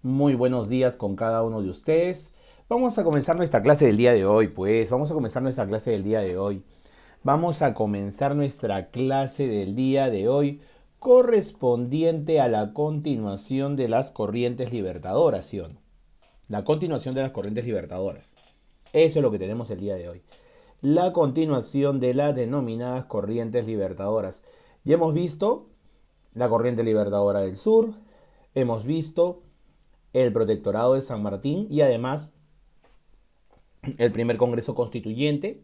Muy buenos días con cada uno de ustedes. Vamos a comenzar nuestra clase del día de hoy, pues. Vamos a comenzar nuestra clase del día de hoy. Vamos a comenzar nuestra clase del día de hoy correspondiente a la continuación de las corrientes libertadoras, ¿sí o no? La continuación de las corrientes libertadoras. Eso es lo que tenemos el día de hoy. La continuación de las denominadas corrientes libertadoras. Ya hemos visto la corriente libertadora del sur, hemos visto el protectorado de San Martín y además el primer Congreso Constituyente.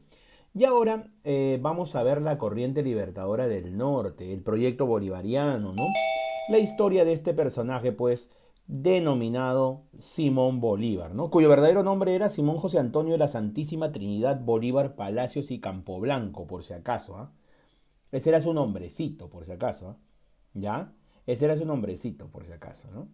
Y ahora vamos a ver la corriente libertadora del norte, el proyecto bolivariano, ¿no? La historia de este personaje, pues, denominado Simón Bolívar, ¿no? Cuyo verdadero nombre era Simón José Antonio de la Santísima Trinidad Bolívar Palacios y Campoblanco, por si acaso, ¿ah? Ese era su nombrecito, por si acaso, ¿ah? ¿Ya? Ese era su nombrecito, por si acaso, ¿no?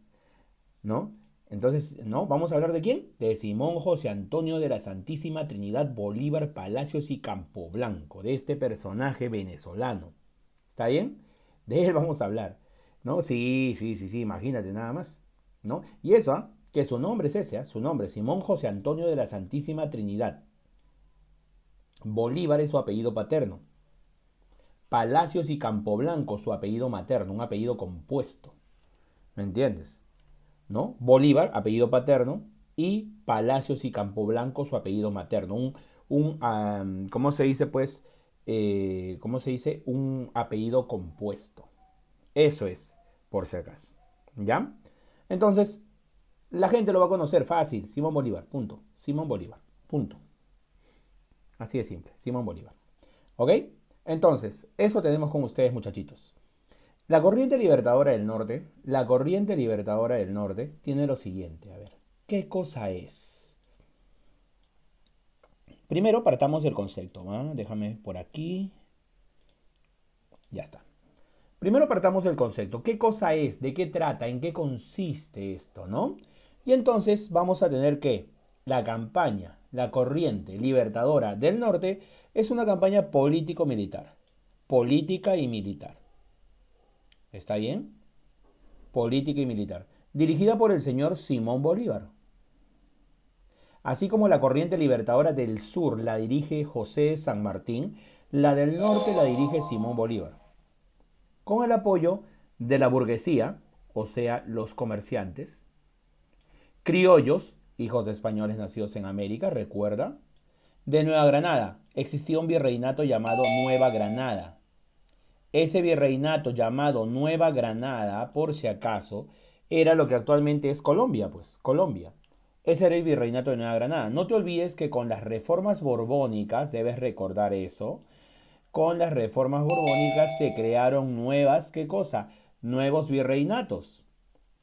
¿No? Entonces, ¿no? Vamos a hablar de quién? De Simón José Antonio de la Santísima Trinidad Bolívar Palacios y Campoblanco, de este personaje venezolano. ¿Está bien? De él vamos a hablar, ¿no? Sí, sí, sí, sí, imagínate nada más, ¿no? Y eso, ¿ah? Que su nombre es ese, ¿ah? Su nombre, Simón José Antonio de la Santísima Trinidad. Bolívar es su apellido paterno. Palacios y Campoblanco, su apellido materno, un apellido compuesto. ¿Me entiendes? ¿No? Bolívar, apellido paterno, y Palacios y Campoblanco, su apellido materno. ¿Cómo se dice, pues? ¿Cómo se dice? Un apellido compuesto. Eso es, por si acaso. ¿Ya? Entonces, la gente lo va a conocer fácil. Simón Bolívar, punto. Simón Bolívar, punto. Así de simple, Simón Bolívar. ¿Ok? Entonces, eso tenemos con ustedes, muchachitos. La corriente libertadora del norte tiene lo siguiente, a ver, ¿qué cosa es? Primero partamos del concepto, ¿va? Déjame por aquí, ya está. Primero partamos del concepto, ¿qué cosa es? ¿De qué trata? ¿En qué consiste esto, no? Y entonces vamos a tener que la campaña, la corriente libertadora del norte es una campaña político-militar, política y militar. ¿Está bien? Política y militar, dirigida por el señor Simón Bolívar. Así como la corriente libertadora del sur la dirige José San Martín, la del norte la dirige Simón Bolívar, con el apoyo de la burguesía, o sea, los comerciantes, criollos, hijos de españoles nacidos en América, recuerda, de Nueva Granada. Existía un virreinato llamado Nueva Granada. Ese virreinato llamado Nueva Granada, por si acaso, era lo que actualmente es Colombia, pues, Colombia. Ese era el virreinato de Nueva Granada. No te olvides que con las reformas borbónicas, debes recordar eso, con las reformas borbónicas se crearon nuevas, ¿qué cosa? Nuevos virreinatos.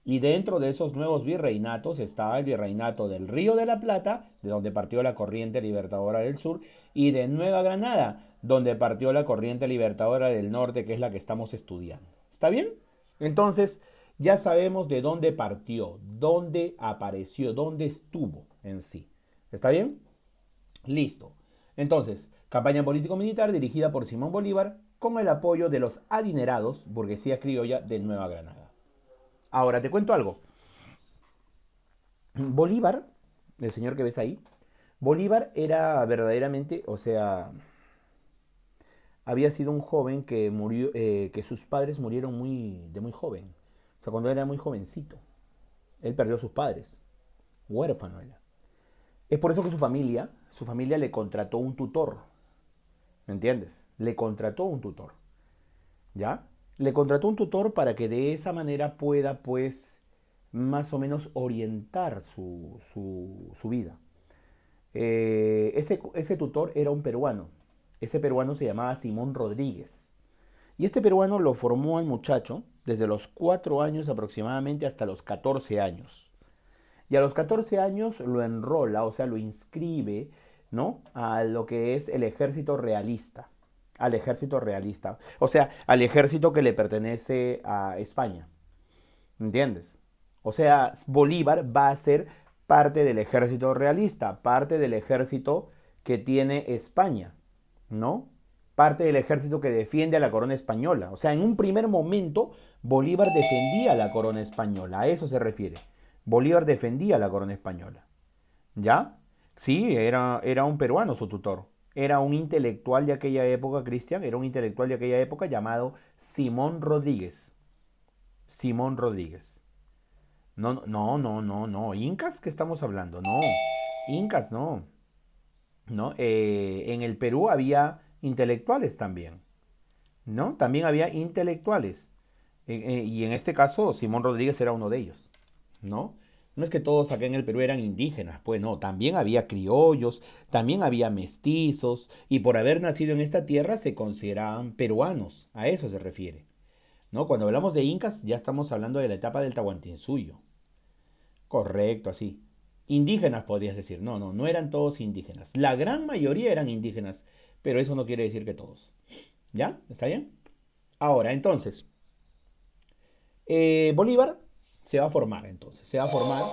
Y dentro de esos nuevos virreinatos estaba el virreinato del Río de la Plata, de donde partió la corriente libertadora del sur, y de Nueva Granada, donde partió la corriente libertadora del norte, que es la que estamos estudiando. ¿Está bien? Entonces, ya sabemos de dónde partió, dónde apareció, dónde estuvo en sí. ¿Está bien? Listo. Entonces, campaña político-militar dirigida por Simón Bolívar con el apoyo de los adinerados, burguesía criolla de Nueva Granada. Ahora te cuento algo. Bolívar, el señor que ves ahí, Bolívar era verdaderamente, o sea, había sido un joven que murió, que sus padres murieron de muy joven. O sea, cuando era muy jovencito. Él perdió a sus padres. Huérfano era. Es por eso que su familia le contrató un tutor. ¿Me entiendes? Le contrató un tutor. ¿Ya? Le contrató un tutor para que de esa manera pueda, pues, más o menos orientar su vida. Ese tutor era un peruano. Ese peruano se llamaba Simón Rodríguez. Y este peruano lo formó al muchacho desde los 4 años aproximadamente hasta los 14 años. Y a los 14 años lo enrola, o sea, lo inscribe, ¿no? A lo que es el ejército realista. Al ejército realista. O sea, al ejército que le pertenece a España. ¿Entiendes? O sea, Bolívar va a ser parte del ejército realista, parte del ejército que tiene España, ¿no? Parte del ejército que defiende a la corona española. O sea, en un primer momento Bolívar defendía a la corona española, a eso se refiere. Bolívar defendía la corona española. ¿Ya? Sí, era un peruano su tutor. Era un intelectual de aquella época, Cristian, era un intelectual de aquella época llamado Simón Rodríguez. Simón Rodríguez. No, no, no, no, no. ¿Incas? ¿Qué estamos hablando? No. Incas, no. ¿No? En el Perú había intelectuales también, ¿no? También había intelectuales. Y en este caso, Simón Rodríguez era uno de ellos, ¿no? No es que todos acá en el Perú eran indígenas, pues no, también había criollos, también había mestizos, y por haber nacido en esta tierra se consideraban peruanos, a eso se refiere, ¿no? Cuando hablamos de incas ya estamos hablando de la etapa del Tahuantinsuyo. Correcto, así. Indígenas podrías decir. No, no, no eran todos indígenas. La gran mayoría eran indígenas, pero eso no quiere decir que todos. ¿Ya? ¿Está bien? Ahora, entonces, Bolívar se va a formar, entonces. Se va a formar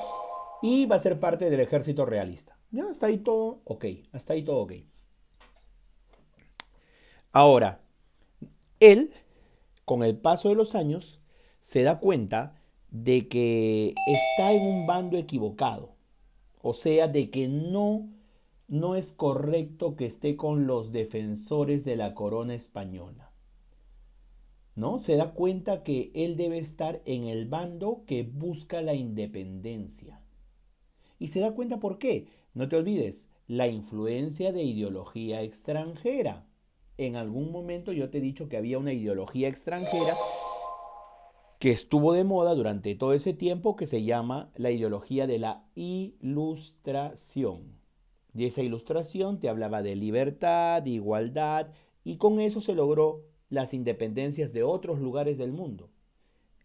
y va a ser parte del ejército realista. ¿Ya? Hasta ahí todo ok. Hasta ahí todo ok. Ahora, él, con el paso de los años, se da cuenta de que está en un bando equivocado. O sea, de que no es correcto que esté con los defensores de la corona española. ¿No? Se da cuenta que él debe estar en el bando que busca la independencia. Y se da cuenta por qué. No te olvides, la influencia de ideología extranjera. En algún momento yo te he dicho que había una ideología extranjera que estuvo de moda durante todo ese tiempo que se llama la ideología de la ilustración. Y esa ilustración te hablaba de libertad, de igualdad, y con eso se logró las independencias de otros lugares del mundo.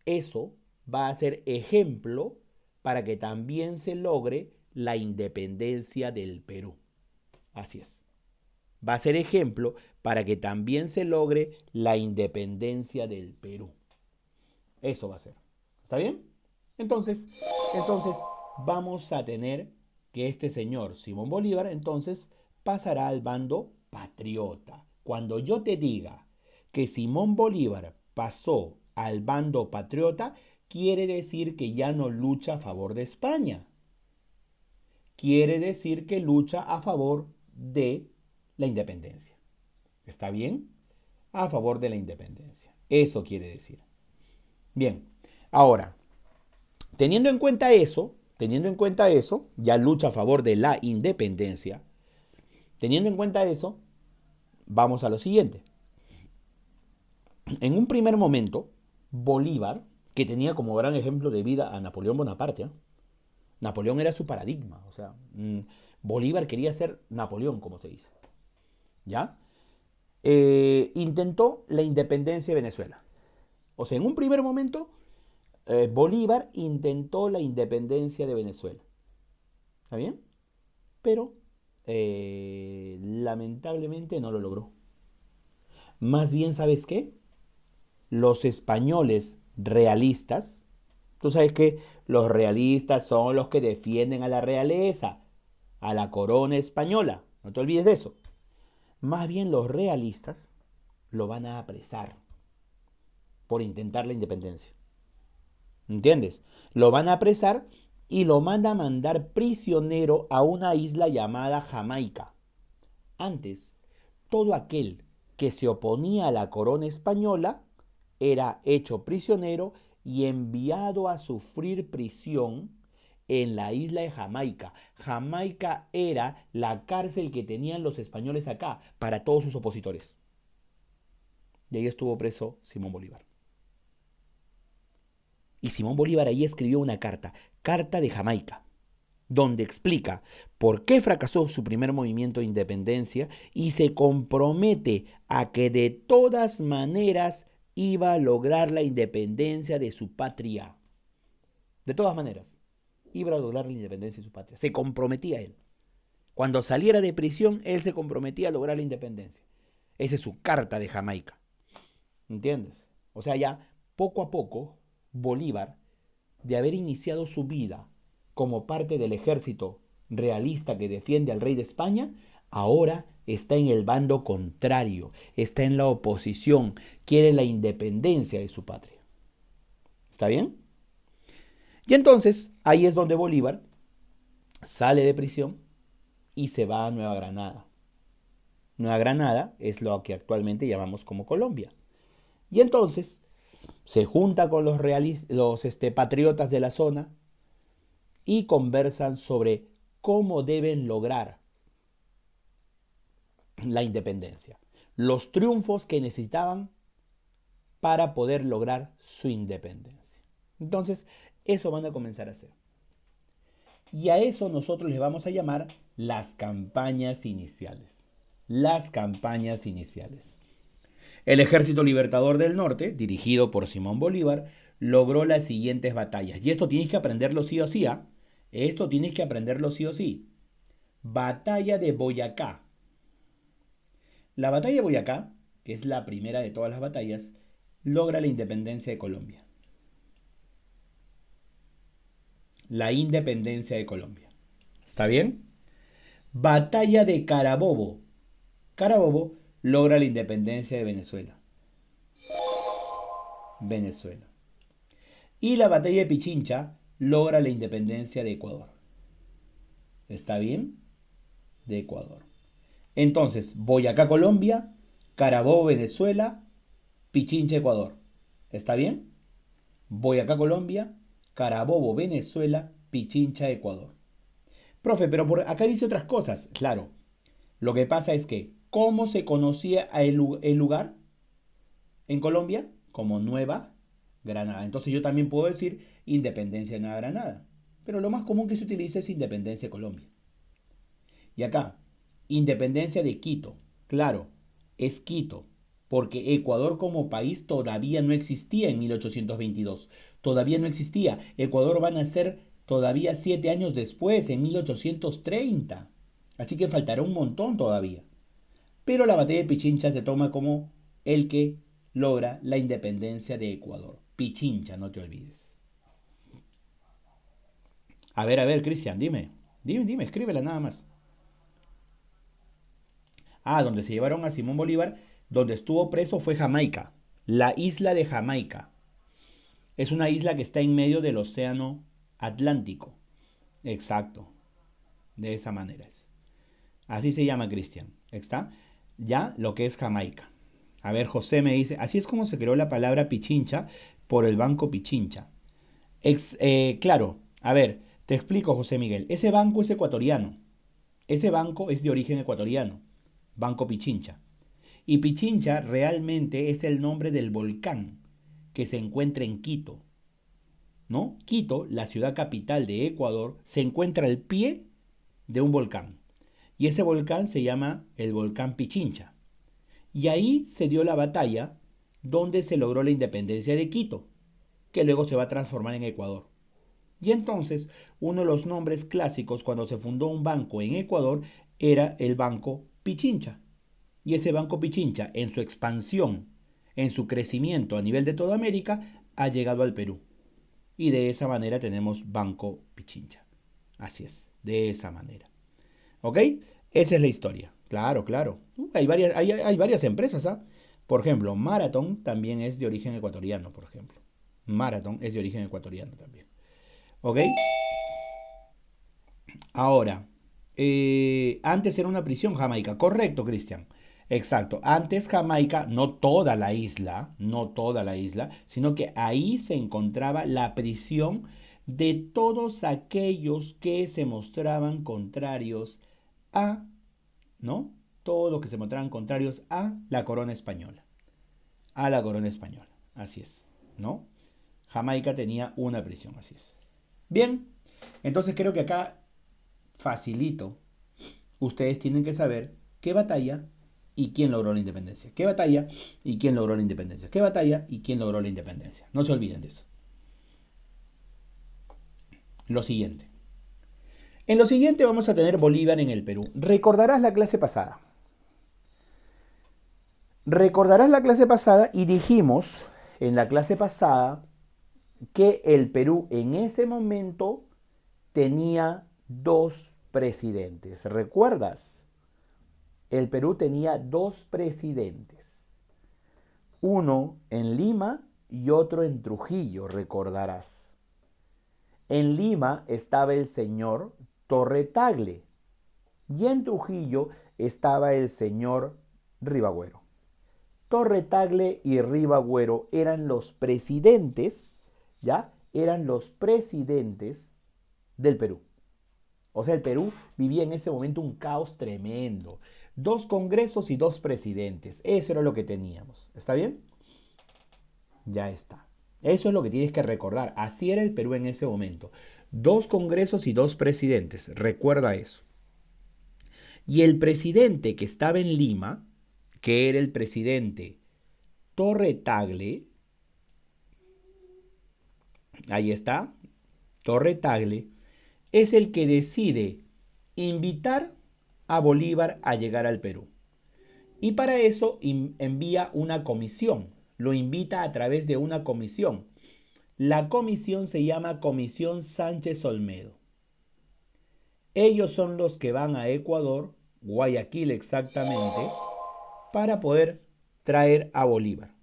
Eso va a ser ejemplo para que también se logre la independencia del Perú. Así es. Va a ser ejemplo para que también se logre la independencia del Perú. Eso va a ser. ¿Está bien? Entonces, entonces vamos a tener que este señor Simón Bolívar entonces pasará al bando patriota. Cuando yo te diga que Simón Bolívar pasó al bando patriota, quiere decir que ya no lucha a favor de España. Quiere decir que lucha a favor de la independencia. ¿Está bien? A favor de la independencia. Eso quiere decir. Bien, ahora, teniendo en cuenta eso, ya lucha a favor de la independencia. Teniendo en cuenta eso, vamos a lo siguiente. En un primer momento, Bolívar, que tenía como gran ejemplo de vida a Napoleón Bonaparte, ¿eh? Napoleón era su paradigma, o sea, Bolívar quería ser Napoleón, como se dice, ¿ya? Intentó la independencia de Venezuela. O sea, en un primer momento, Bolívar intentó la independencia de Venezuela. ¿Está bien? Pero lamentablemente no lo logró. Más bien, ¿sabes qué? Los españoles realistas, tú sabes que los realistas son los que defienden a la realeza, a la corona española. No te olvides de eso. Más bien los realistas lo van a apresar por intentar la independencia. ¿Entiendes? Lo van a apresar y lo manda a mandar prisionero a una isla llamada Jamaica. Antes, todo aquel que se oponía a la corona española era hecho prisionero y enviado a sufrir prisión en la isla de Jamaica. Jamaica era la cárcel que tenían los españoles acá para todos sus opositores. Y ahí estuvo preso Simón Bolívar. Y Simón Bolívar ahí escribió una carta, Carta de Jamaica, donde explica por qué fracasó su primer movimiento de independencia y se compromete a que de todas maneras iba a lograr la independencia de su patria. De todas maneras, iba a lograr la independencia de su patria. Se comprometía él. Cuando saliera de prisión, él se comprometía a lograr la independencia. Esa es su carta de Jamaica. ¿Entiendes? O sea, ya poco a poco, Bolívar, de haber iniciado su vida como parte del ejército realista que defiende al rey de España, ahora está en el bando contrario, está en la oposición, quiere la independencia de su patria. ¿Está bien? Y entonces ahí es donde Bolívar sale de prisión y se va a Nueva Granada. Nueva Granada es lo que actualmente llamamos como Colombia. Y entonces se junta con los patriotas de la zona y conversan sobre cómo deben lograr la independencia, los triunfos que necesitaban para poder lograr su independencia. Entonces, eso van a comenzar a hacer. Y a eso nosotros les vamos a llamar las campañas iniciales. Las campañas iniciales. El Ejército Libertador del Norte, dirigido por Simón Bolívar, logró las siguientes batallas. Y esto tienes que aprenderlo sí o sí. ¿Ah? Esto tienes que aprenderlo sí o sí. Batalla de Boyacá. La batalla de Boyacá, que es la primera de todas las batallas, logra la independencia de Colombia. La independencia de Colombia. ¿Está bien? Batalla de Carabobo. Carabobo logra la independencia de Venezuela. Venezuela. Y la batalla de Pichincha logra la independencia de Ecuador. ¿Está bien? De Ecuador. Entonces, Boyacá, Colombia, Carabobo, Venezuela, Pichincha, Ecuador. ¿Está bien? Boyacá, Colombia, Carabobo, Venezuela, Pichincha, Ecuador. Profe, pero por acá dice otras cosas. Claro, lo que pasa es que, ¿cómo se conocía el lugar en Colombia? Como Nueva Granada. Entonces yo también puedo decir Independencia de Nueva Granada. Pero lo más común que se utiliza es Independencia de Colombia. Y acá, Independencia de Quito. Claro, es Quito, porque Ecuador como país todavía no existía en 1822. Todavía no existía. Ecuador va a nacer todavía 7 años después, en 1830. Así que faltará un montón todavía. Pero la batalla de Pichincha se toma como el que logra la independencia de Ecuador. Pichincha, no te olvides. A ver, Cristian, dime. Dime, escríbela nada más. Ah, donde se llevaron a Simón Bolívar, donde estuvo preso fue Jamaica, la isla de Jamaica. Es una isla que está en medio del océano Atlántico. Exacto, de esa manera es. Así se llama, Cristian. ¿Está? Ya lo que es Jamaica. A ver, José me dice, así es como se creó la palabra Pichincha por el Banco Pichincha. Claro, a ver, te explico, José Miguel. Ese banco es ecuatoriano. Ese banco es de origen ecuatoriano. Banco Pichincha. Y Pichincha realmente es el nombre del volcán que se encuentra en Quito, ¿no? Quito, la ciudad capital de Ecuador, se encuentra al pie de un volcán. Y ese volcán se llama el volcán Pichincha. Y ahí se dio la batalla donde se logró la independencia de Quito, que luego se va a transformar en Ecuador. Y entonces, uno de los nombres clásicos cuando se fundó un banco en Ecuador era el Banco Pichincha. Y ese Banco Pichincha, en su expansión, en su crecimiento a nivel de toda América, ha llegado al Perú. Y de esa manera tenemos Banco Pichincha. Así es, de esa manera. ¿Ok? Esa es la historia. Claro, claro. Hay varias empresas, ¿ah? Por ejemplo, Marathon también es de origen ecuatoriano, por ejemplo. Marathon es de origen ecuatoriano también. ¿Ok? Ahora, antes era una prisión Jamaica. Correcto, Cristian. Exacto. Antes Jamaica, no toda la isla, no toda la isla, sino que ahí se encontraba la prisión de todos aquellos que se mostraban contrarios a, ¿no? Todos los que se mostraban contrarios a la corona española. A la corona española. Así es, ¿no? Jamaica tenía una prisión, así es. Bien, entonces creo que acá facilito. Ustedes tienen que saber qué batalla y quién logró la independencia. ¿Qué batalla y quién logró la independencia? ¿Qué batalla y quién logró la independencia? No se olviden de eso. Lo siguiente. En lo siguiente vamos a tener Bolívar en el Perú. Recordarás la clase pasada. Recordarás la clase pasada y dijimos en la clase pasada que el Perú en ese momento tenía dos presidentes. ¿Recuerdas? El Perú tenía dos presidentes. Uno en Lima y otro en Trujillo, recordarás. En Lima estaba el señor Torre Tagle y en Trujillo estaba el señor Ribagüero. Torre Tagle y Ribagüero eran los presidentes, ¿ya? Eran los presidentes del Perú. O sea, el Perú vivía en ese momento un caos tremendo. 2 congresos y 2 presidentes. Eso era lo que teníamos. ¿Está bien? Ya está. Eso es lo que tienes que recordar. Así era el Perú en ese momento. 2 congresos y 2 presidentes. Recuerda eso. Y el presidente que estaba en Lima, que era el presidente Torre Tagle, ahí está, Torre Tagle, es el que decide invitar a Bolívar a llegar al Perú. Y para eso envía una comisión, lo invita a través de una comisión. La comisión se llama Comisión Sánchez Olmedo. Ellos son los que van a Ecuador, Guayaquil exactamente, para poder traer a Bolívar.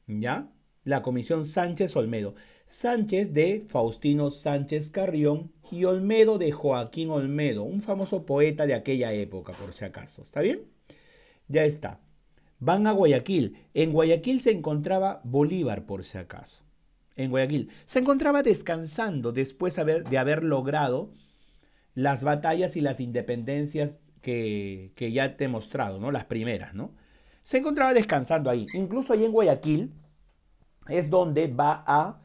¿Ya? La Comisión Sánchez Olmedo. Sánchez de Faustino Sánchez Carrión y Olmedo de Joaquín Olmedo, un famoso poeta de aquella época, por si acaso. ¿Está bien? Ya está. Van a Guayaquil. En Guayaquil se encontraba Bolívar, por si acaso. En Guayaquil. Se encontraba descansando después de haber logrado las batallas y las independencias que ya te he mostrado, ¿no? Las primeras, ¿no? Se encontraba descansando ahí. Incluso ahí en Guayaquil es donde va a,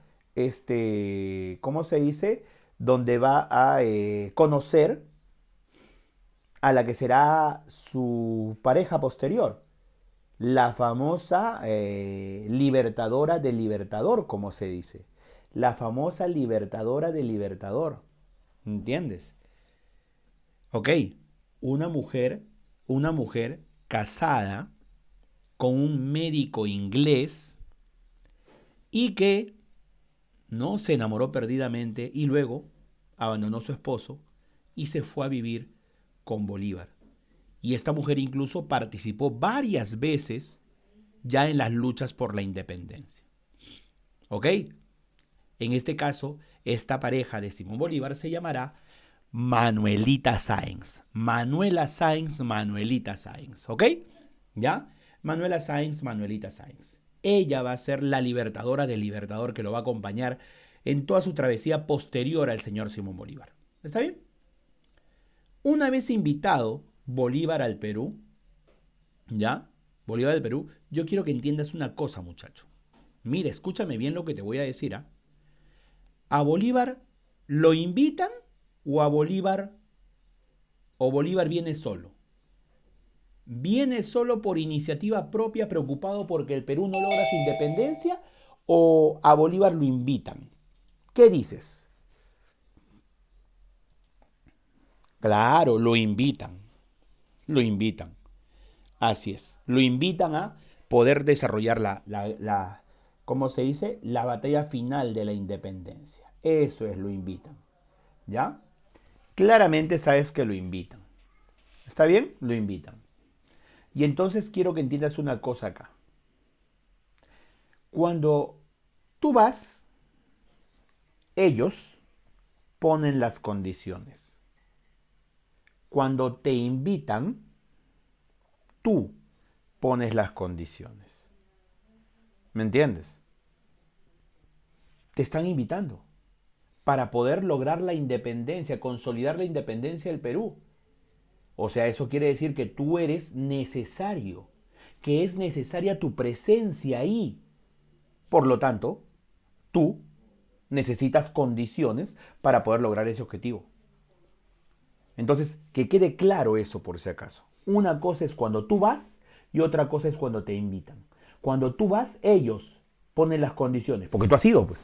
¿cómo se dice? Donde va a conocer a la que será su pareja posterior, la famosa libertadora del Libertador, como se dice. La famosa libertadora del Libertador. ¿Entiendes? Ok, una mujer casada con un médico inglés y que no se enamoró perdidamente y luego abandonó a su esposo y se fue a vivir con Bolívar. Y esta mujer incluso participó varias veces ya en las luchas por la independencia. ¿Ok? En este caso, esta pareja de Simón Bolívar se llamará Manuelita Sáenz. Manuela Sáenz, Manuelita Sáenz. ¿Ok? ¿Ya? Manuela Sáenz, Manuelita Sáenz. Ella va a ser la libertadora del Libertador que lo va a acompañar en toda su travesía posterior al señor Simón Bolívar. ¿Está bien? Una vez invitado Bolívar al Perú, ¿ya? Bolívar del Perú, yo quiero que entiendas una cosa, muchacho. Mira, escúchame bien lo que te voy a decir, ¿ah? ¿A Bolívar lo invitan o a Bolívar viene solo? ¿Viene solo por iniciativa propia, preocupado porque el Perú no logra su independencia, o a Bolívar lo invitan? ¿Qué dices? Claro, lo invitan. Lo invitan. Así es. Lo invitan a poder desarrollar ¿cómo se dice? La batalla final de la independencia. Eso es, lo invitan. ¿Ya? Claramente sabes que lo invitan. ¿Está bien? Lo invitan. Y entonces quiero que entiendas una cosa acá. Cuando tú vas, ellos ponen las condiciones. Cuando te invitan, tú pones las condiciones. ¿Me entiendes? Te están invitando para poder lograr la independencia, consolidar la independencia del Perú. O sea, eso quiere decir que tú eres necesario, que es necesaria tu presencia ahí. Por lo tanto, tú necesitas condiciones para poder lograr ese objetivo. Entonces, que quede claro eso por si acaso. Una cosa es cuando tú vas y otra cosa es cuando te invitan. Cuando tú vas, ellos ponen las condiciones, porque tú has ido, pues.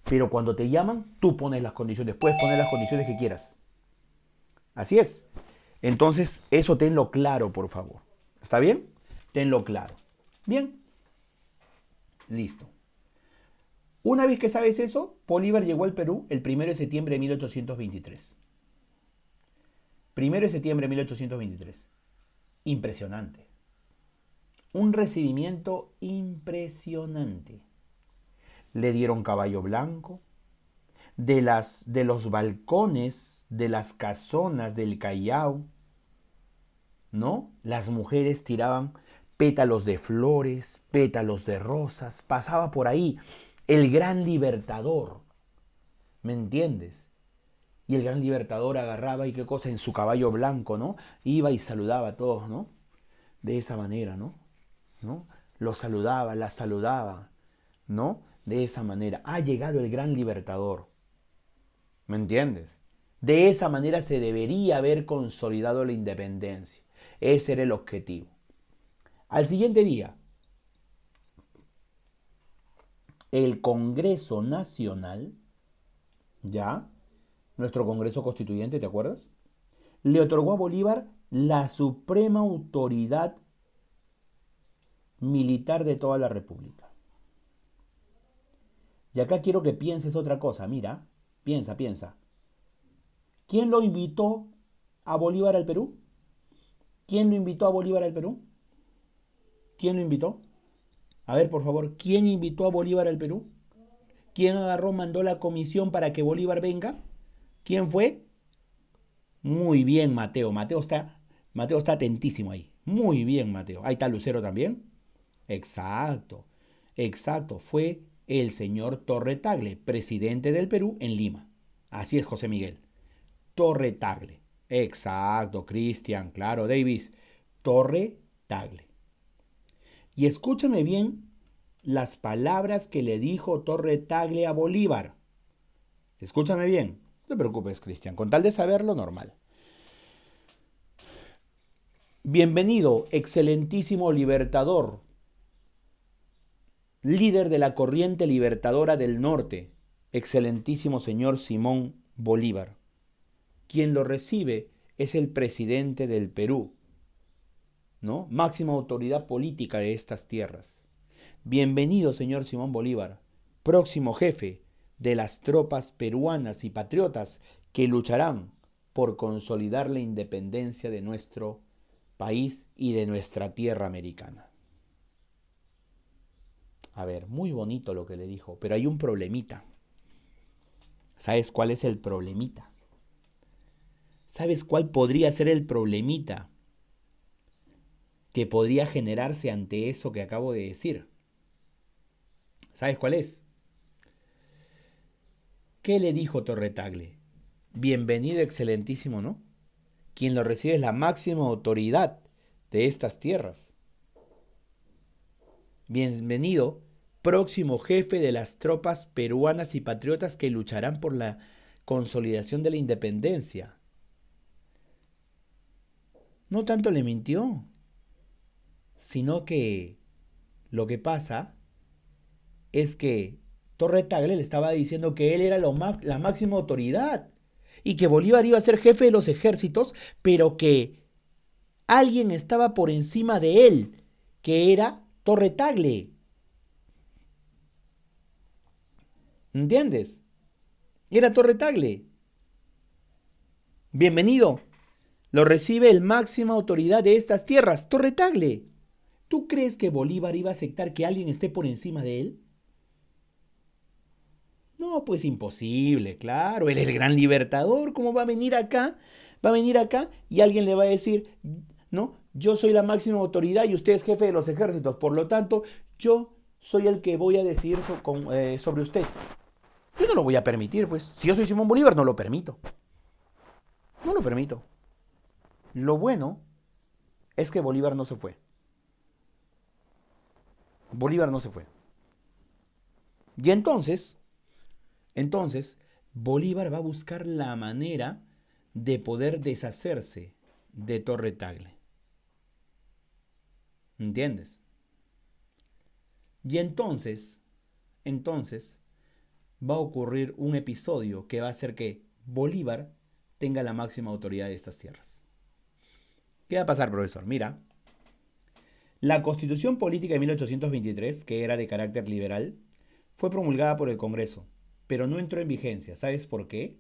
Pero cuando te llaman, tú pones las condiciones. Puedes poner las condiciones que quieras. Así es. Entonces, eso tenlo claro, por favor. ¿Está bien? Tenlo claro. Bien. Listo. Una vez que sabes eso, Bolívar llegó al Perú el 1 de septiembre de 1823. 1 de septiembre de 1823. Impresionante. Un recibimiento impresionante. Le dieron caballo blanco, de los balcones, de las casonas del Callao, ¿no? Las mujeres tiraban pétalos de flores, pétalos de rosas, pasaba por ahí el gran libertador, ¿me entiendes? Y el gran libertador agarraba y qué cosa en su caballo blanco, ¿no? Iba y saludaba a todos, ¿no? De esa manera, ¿no? ¿No? Los saludaba, las saludaba, ¿no? De esa manera. Ha llegado el gran libertador, ¿me entiendes? De esa manera se debería haber consolidado la independencia. Ese era el objetivo. Al siguiente día, el Congreso Nacional, ya, nuestro Congreso Constituyente, ¿te acuerdas? Le otorgó a Bolívar la suprema autoridad militar de toda la República. Y acá quiero que pienses otra cosa, mira, piensa. ¿Quién lo invitó a Bolívar al Perú? ¿Quién lo invitó a Bolívar al Perú? ¿Quién lo invitó? A ver, por favor, ¿quién invitó a Bolívar al Perú? ¿Quién agarró, mandó la comisión para que Bolívar venga? ¿Quién fue? Muy bien, Mateo. Mateo está atentísimo ahí. Muy bien, Mateo. Ahí está Lucero también. Exacto. Exacto. Fue el señor Torre Tagle, presidente del Perú en Lima. Así es, José Miguel. Torre Tagle. Exacto, Cristian. Claro, Davis. Torre Tagle. Y escúchame bien las palabras que le dijo Torre Tagle a Bolívar. Escúchame bien. No te preocupes, Cristian. Con tal de saberlo, normal. Bienvenido, excelentísimo libertador, líder de la corriente libertadora del norte, excelentísimo señor Simón Bolívar. Quien lo recibe es el presidente del Perú, ¿no? Máxima autoridad política de estas tierras. Bienvenido, señor Simón Bolívar, próximo jefe de las tropas peruanas y patriotas que lucharán por consolidar la independencia de nuestro país y de nuestra tierra americana. A ver, muy bonito lo que le dijo, pero hay un problemita. ¿Sabes cuál es el problemita? ¿Sabes cuál podría ser el problemita que podría generarse ante eso que acabo de decir? ¿Sabes cuál es? ¿Qué le dijo Torre Tagle? Bienvenido, excelentísimo, ¿no? Quien lo recibe es la máxima autoridad de estas tierras. Bienvenido, próximo jefe de las tropas peruanas y patriotas que lucharán por la consolidación de la independencia. No tanto le mintió, sino que lo que pasa es que Torre Tagle le estaba diciendo que él era la máxima autoridad y que Bolívar iba a ser jefe de los ejércitos, pero que alguien estaba por encima de él, que era Torre Tagle. ¿Entiendes? Era Torre Tagle. Bienvenido. Lo recibe el máxima autoridad de estas tierras, Torre Tagle. ¿Tú crees que Bolívar iba a aceptar que alguien esté por encima de él? No, pues imposible, claro. Él es el gran libertador. ¿Cómo va a venir acá? Va a venir acá y alguien le va a decir, no, yo soy la máxima autoridad y usted es jefe de los ejércitos. Por lo tanto, yo soy el que voy a decidir sobre usted. Yo no lo voy a permitir, pues. Si yo soy Simón Bolívar, no lo permito. No lo permito. Lo bueno es que Bolívar no se fue. Bolívar no se fue. Y entonces, Bolívar va a buscar la manera de poder deshacerse de Torre Tagle. ¿Entiendes? Y entonces va a ocurrir un episodio que va a hacer que Bolívar tenga la máxima autoridad de estas tierras. ¿Qué va a pasar, profesor? Mira, la Constitución Política de 1823, que era de carácter liberal, fue promulgada por el Congreso, pero no entró en vigencia. ¿Sabes por qué?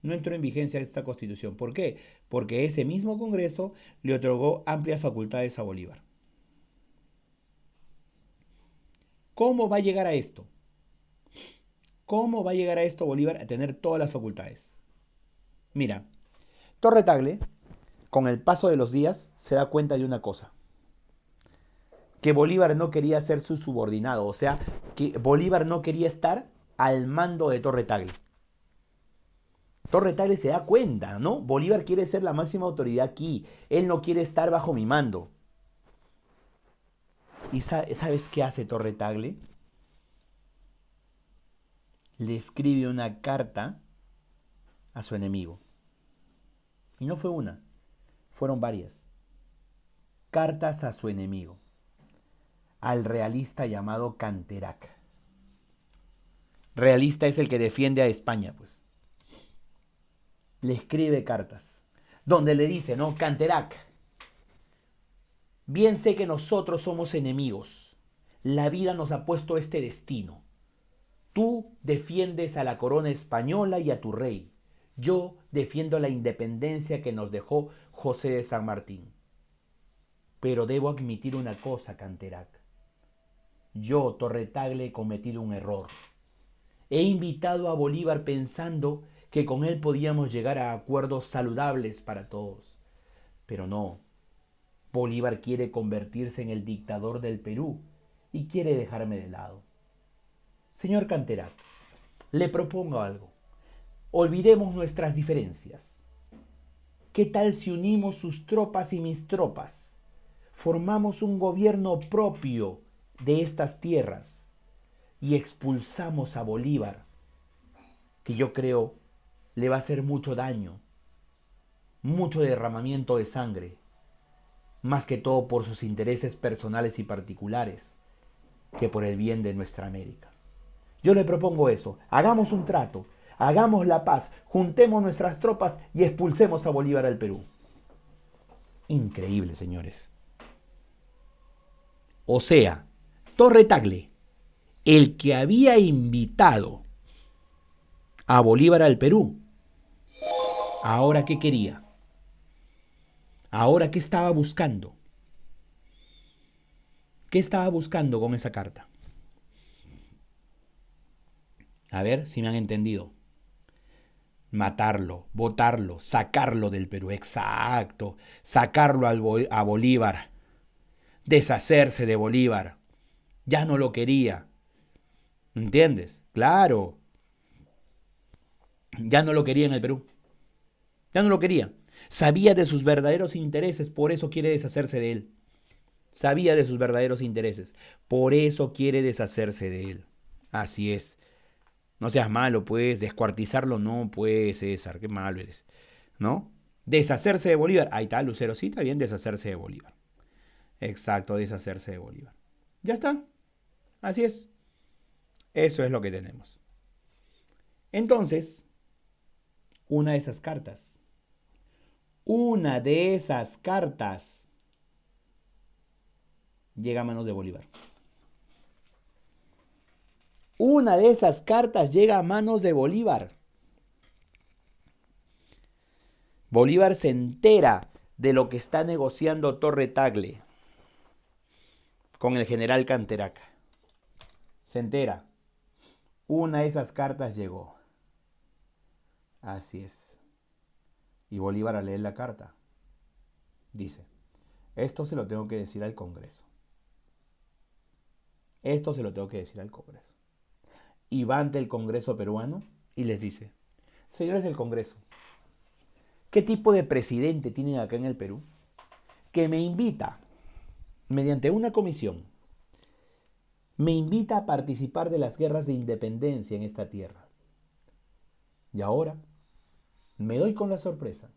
No entró en vigencia esta Constitución. ¿Por qué? Porque ese mismo Congreso le otorgó amplias facultades a Bolívar. ¿Cómo va a llegar a esto? ¿Cómo va a llegar a esto Bolívar a tener todas las facultades? Mira, Torre Tagle, con el paso de los días, se da cuenta de una cosa, que Bolívar no quería ser su subordinado, o sea, que Bolívar no quería estar al mando de Torre Tagle. Torre Tagle se da cuenta, ¿no? Bolívar quiere ser la máxima autoridad aquí, él no quiere estar bajo mi mando. ¿Y sabes qué hace Torre Tagle? Le escribe una carta a su enemigo. Y no fue una, fueron varias. Cartas a su enemigo, al realista llamado Canterac. Realista es el que defiende a España, pues. Le escribe cartas, donde le dice, ¿no? Canterac, bien sé que nosotros somos enemigos. La vida nos ha puesto este destino. Tú defiendes a la corona española y a tu rey. Yo defiendo la independencia que nos dejó José de San Martín. Pero debo admitir una cosa, Canterac. Yo, Torre Tagle, he cometido un error. He invitado a Bolívar pensando que con él podíamos llegar a acuerdos saludables para todos. Pero no. Bolívar quiere convertirse en el dictador del Perú y quiere dejarme de lado. Señor Canterac, le propongo algo. Olvidemos nuestras diferencias. ¿Qué tal si unimos sus tropas y mis tropas? Formamos un gobierno propio de estas tierras y expulsamos a Bolívar, que yo creo le va a hacer mucho daño, mucho derramamiento de sangre, más que todo por sus intereses personales y particulares, que por el bien de nuestra América. Yo le propongo eso, hagamos un trato, hagamos la paz, juntemos nuestras tropas y expulsemos a Bolívar al Perú. Increíble, señores. O sea, Torre Tagle, el que había invitado a Bolívar al Perú, ¿ahora qué quería? ¿Ahora qué estaba buscando? ¿Qué estaba buscando con esa carta? A ver si me han entendido. Matarlo, botarlo, sacarlo del Perú. Exacto. Sacarlo a Bolívar. Deshacerse de Bolívar. Ya no lo quería. ¿Entiendes? Claro. Ya no lo quería en el Perú. Ya no lo quería. Sabía de sus verdaderos intereses, por eso quiere deshacerse de él. Sabía de sus verdaderos intereses, por eso quiere deshacerse de él. Así es. No seas malo, pues, descuartizarlo no, pues, César, qué malo eres, ¿no? Deshacerse de Bolívar. Ahí está, Lucero, sí, está bien, deshacerse de Bolívar. Exacto, deshacerse de Bolívar. Ya está, así es. Eso es lo que tenemos. Entonces, una de esas cartas, una de esas cartas llega a manos de Bolívar. Una de esas cartas llega a manos de Bolívar. Bolívar se entera de lo que está negociando Torre Tagle con el general Canterac. Se entera. Una de esas cartas llegó. Así es. Y Bolívar al leer la carta dice, esto se lo tengo que decir al Congreso. Esto se lo tengo que decir al Congreso. Y va ante el Congreso peruano y les dice, señores del Congreso, ¿qué tipo de presidente tienen acá en el Perú que me invita, mediante una comisión, me invita a participar de las guerras de independencia en esta tierra? Y ahora me doy con la sorpresa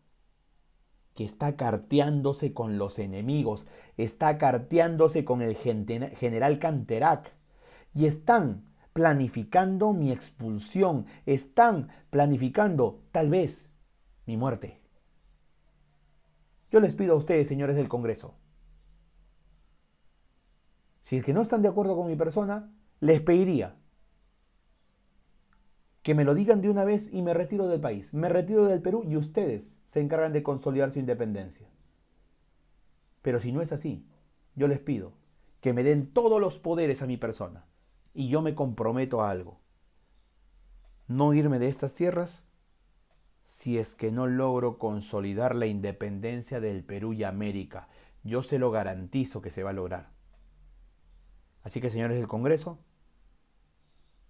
que está carteándose con los enemigos, está carteándose con el general Canterac y están planificando mi expulsión, están planificando tal vez mi muerte. Yo les pido a ustedes, señores del Congreso, si es que no están de acuerdo con mi persona, les pediría que me lo digan de una vez y me retiro del país. Me retiro del Perú y ustedes se encargan de consolidar su independencia. Pero si no es así, yo les pido que me den todos los poderes a mi persona y yo me comprometo a algo. no irme de estas tierras si es que no logro consolidar la independencia del Perú y América. Yo se lo garantizo que se va a lograr. Así que, señores del Congreso,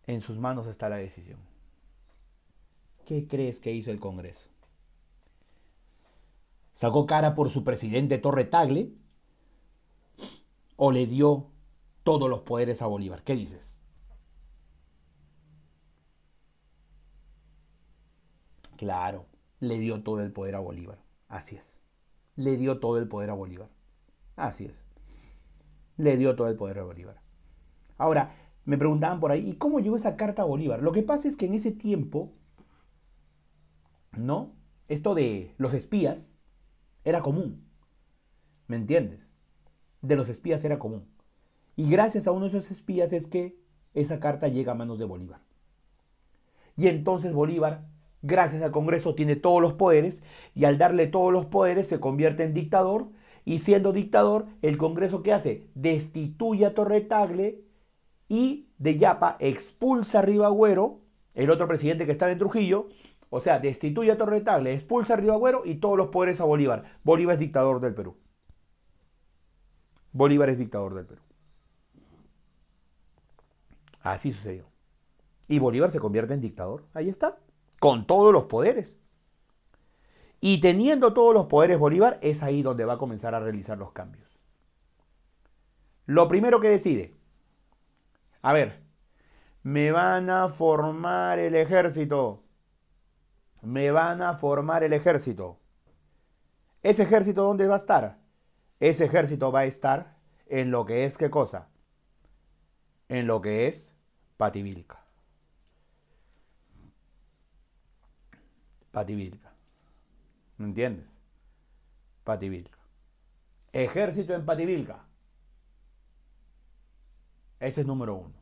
en sus manos está la decisión. ¿Qué crees que hizo el Congreso? ¿Sacó cara por su presidente Torre Tagle o le dio todos los poderes a Bolívar? ¿Qué dices? Claro, le dio todo el poder a Bolívar. Así es. Le dio todo el poder a Bolívar. Así es. Le dio todo el poder a Bolívar. Ahora, me preguntaban por ahí, ¿y cómo llegó esa carta a Bolívar? Lo que pasa es que en ese tiempo, ¿no? Esto de los espías era común. ¿Me entiendes? De los espías era común. Y gracias a uno de esos espías es que esa carta llega a manos de Bolívar. Y entonces Bolívar, gracias al Congreso, tiene todos los poderes y al darle todos los poderes se convierte en dictador y siendo dictador, el Congreso ¿qué hace? Destituye a Torre Tagle y de Yapa expulsa a Ribagüero, el otro presidente que estaba en Trujillo, o sea, destituye a Torre Tagle, expulsa a Ribagüero y todos los poderes a Bolívar. Bolívar es dictador del Perú. Bolívar es dictador del Perú. Así sucedió. Y Bolívar se convierte en dictador. Ahí está. Con todos los poderes. Y teniendo todos los poderes Bolívar, es ahí donde va a comenzar a realizar los cambios. Lo primero que decide. A ver, me van a formar el ejército. Me van a formar el ejército. ¿Ese ejército dónde va a estar? Ese ejército va a estar en lo que es, ¿qué cosa? En lo que es Pativilca. Pativilca. ¿Me entiendes? Pativilca. Ejército en Pativilca. Ese es número uno.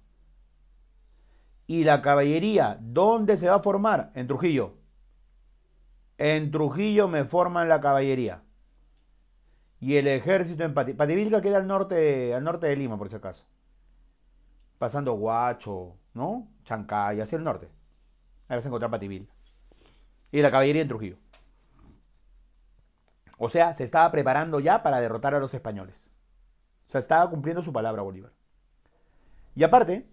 ¿Y la caballería dónde se va a formar? En Trujillo. En Trujillo me forman la caballería. Y el ejército en Pativilca queda al norte de Lima, por si acaso. Pasando Huacho, ¿no? Chancay, hacia el norte. Ahí vas a encontrar Pativilca. Y la caballería en Trujillo. O sea, se estaba preparando ya para derrotar a los españoles. O sea, estaba cumpliendo su palabra Bolívar. Y aparte,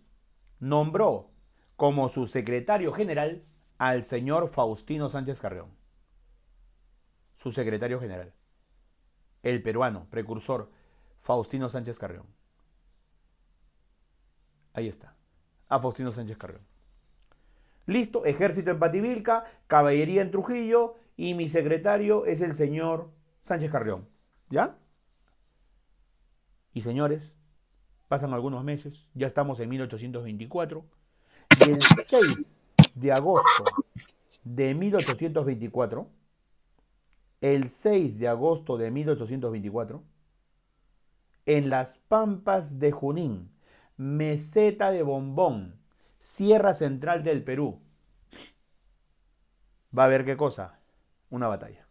nombró como su secretario general al señor Faustino Sánchez Carrión. Su secretario general. El peruano, precursor, Faustino Sánchez Carrión. Ahí está. A Faustino Sánchez Carrión. Listo, ejército en Pativilca, caballería en Trujillo y mi secretario es el señor Sánchez Carrión. ¿Ya? Y señores, pasan algunos meses, ya estamos en 1824 y el 6 de agosto de 1824, el 6 de agosto de 1824, en las Pampas de Junín, meseta de Bombón, Sierra Central del Perú, va a haber ¿qué cosa? Una batalla.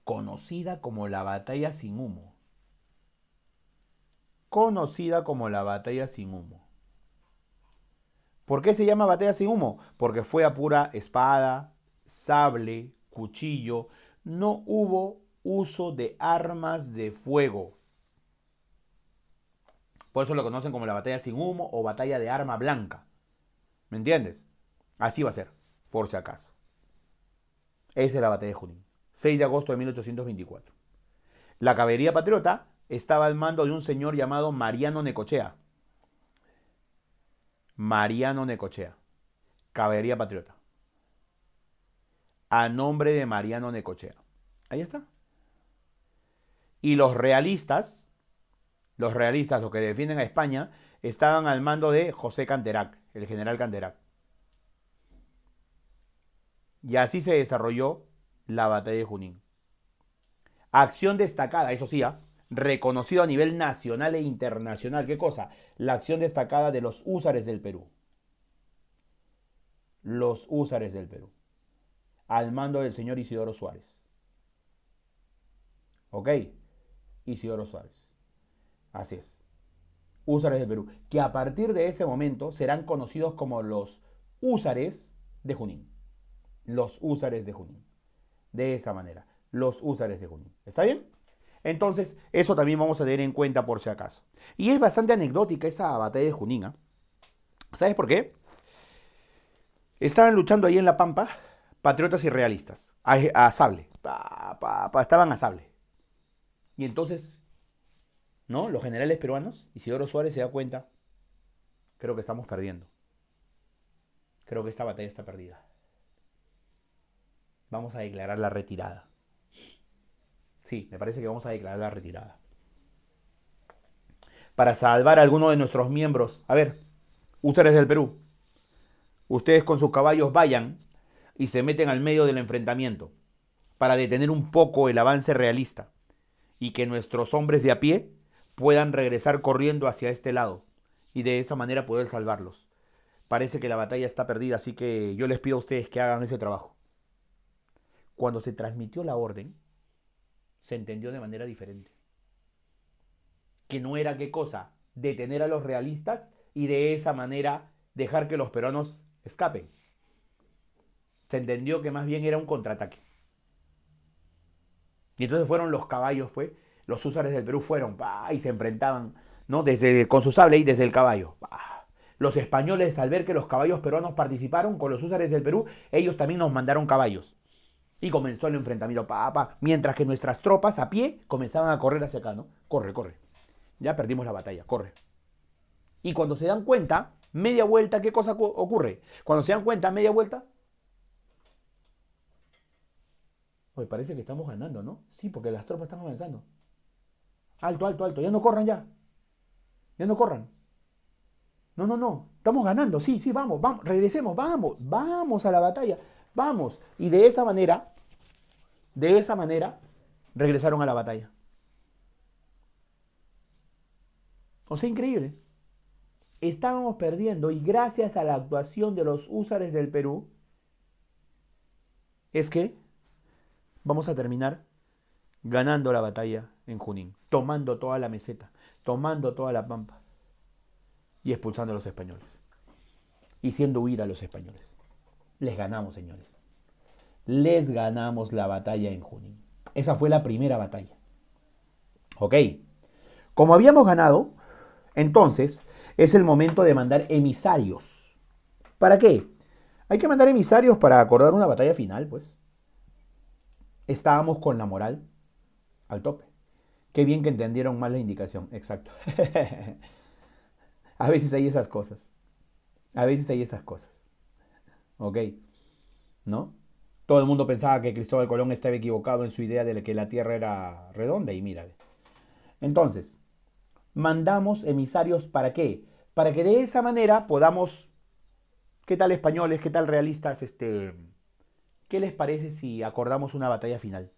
Conocida como la batalla sin humo. Conocida como la batalla sin humo. ¿Por qué se llama batalla sin humo? Porque fue a pura espada, sable, cuchillo. No hubo uso de armas de fuego. Por eso lo conocen como la batalla sin humo o batalla de arma blanca. ¿Me entiendes? Así va a ser, por si acaso. Esa es la batalla de Junín. 6 de agosto de 1824. La caballería patriota estaba al mando de un señor llamado Mariano Necochea. Mariano Necochea. Caballería patriota. A nombre de Mariano Necochea. Ahí está. Y los realistas, los que defienden a España, estaban al mando de José Canterac, el general Canterac. Y así se desarrolló la batalla de Junín. Acción destacada, eso sí, reconocido a nivel nacional e internacional. ¿Qué cosa? La acción destacada de los húsares del Perú. Los húsares del Perú. Al mando del señor Isidoro Suárez. ¿Ok? Isidoro Suárez. Así es. Húsares del Perú. Que a partir de ese momento serán conocidos como los húsares de Junín. Los húsares de Junín. De esa manera, los húsares de Junín. ¿Está bien? Entonces, eso también vamos a tener en cuenta por si acaso. Y es bastante anecdótica esa batalla de Junín, ¿eh? ¿Sabes por qué? Estaban luchando ahí en La Pampa patriotas y realistas, a sable. Estaban a sable. Y entonces, ¿no? Los generales peruanos, Isidoro Suárez se da cuenta, creo que estamos perdiendo. Creo que esta batalla está perdida. Vamos a declarar la retirada. Sí, me parece que vamos a declarar la retirada. Para salvar a alguno de nuestros miembros. A ver, ustedes del Perú, ustedes con sus caballos vayan y se meten al medio del enfrentamiento para detener un poco el avance realista y que nuestros hombres de a pie puedan regresar corriendo hacia este lado y de esa manera poder salvarlos. Parece que la batalla está perdida, así que yo les pido a ustedes que hagan ese trabajo. Cuando se transmitió la orden, se entendió de manera diferente. Que no era qué cosa, detener a los realistas y de esa manera dejar que los peruanos escapen. Se entendió que más bien era un contraataque. Y entonces fueron los caballos, pues, los húsares del Perú fueron, y se enfrentaban, ¿no? Con su sable y desde el caballo. Los españoles, al ver que los caballos peruanos participaron con los húsares del Perú, ellos también nos mandaron caballos. Y comenzó el enfrentamiento, mientras que nuestras tropas a pie comenzaban a correr hacia acá, ¿no? Corre, corre. Ya perdimos la batalla, corre. Y cuando se dan cuenta, media vuelta, ¿qué cosa ocurre? Cuando se dan cuenta, media vuelta, oye, parece que estamos ganando, ¿no? Sí, porque las tropas están avanzando. Alto, alto, alto, ya no corran ya. Ya no corran. No, no, no, estamos ganando, sí, sí, vamos, vamos, regresemos, vamos a la batalla, vamos. Y de esa manera, regresaron a la batalla. O sea, increíble. Estábamos perdiendo y gracias a la actuación de los húsares del Perú, es que vamos a terminar ganando la batalla en Junín, tomando toda la meseta, tomando toda la pampa y expulsando a los españoles. Y haciendo huir a los españoles. Les ganamos, señores. Les ganamos la batalla en Junín. Esa fue la primera batalla. Ok. Como habíamos ganado, entonces es el momento de mandar emisarios. ¿Para qué? Hay que mandar emisarios para acordar una batalla final, pues. Estábamos con la moral al tope. Qué bien que entendieron mal la indicación. Exacto. A veces hay esas cosas. A veces hay esas cosas. ¿Ok? ¿No? Todo el mundo pensaba que Cristóbal Colón estaba equivocado en su idea de que la Tierra era redonda y mírale. Entonces, mandamos emisarios ¿para qué? Para que de esa manera podamos, ¿qué tal españoles? ¿Qué tal realistas? ¿Qué les parece si acordamos una batalla final?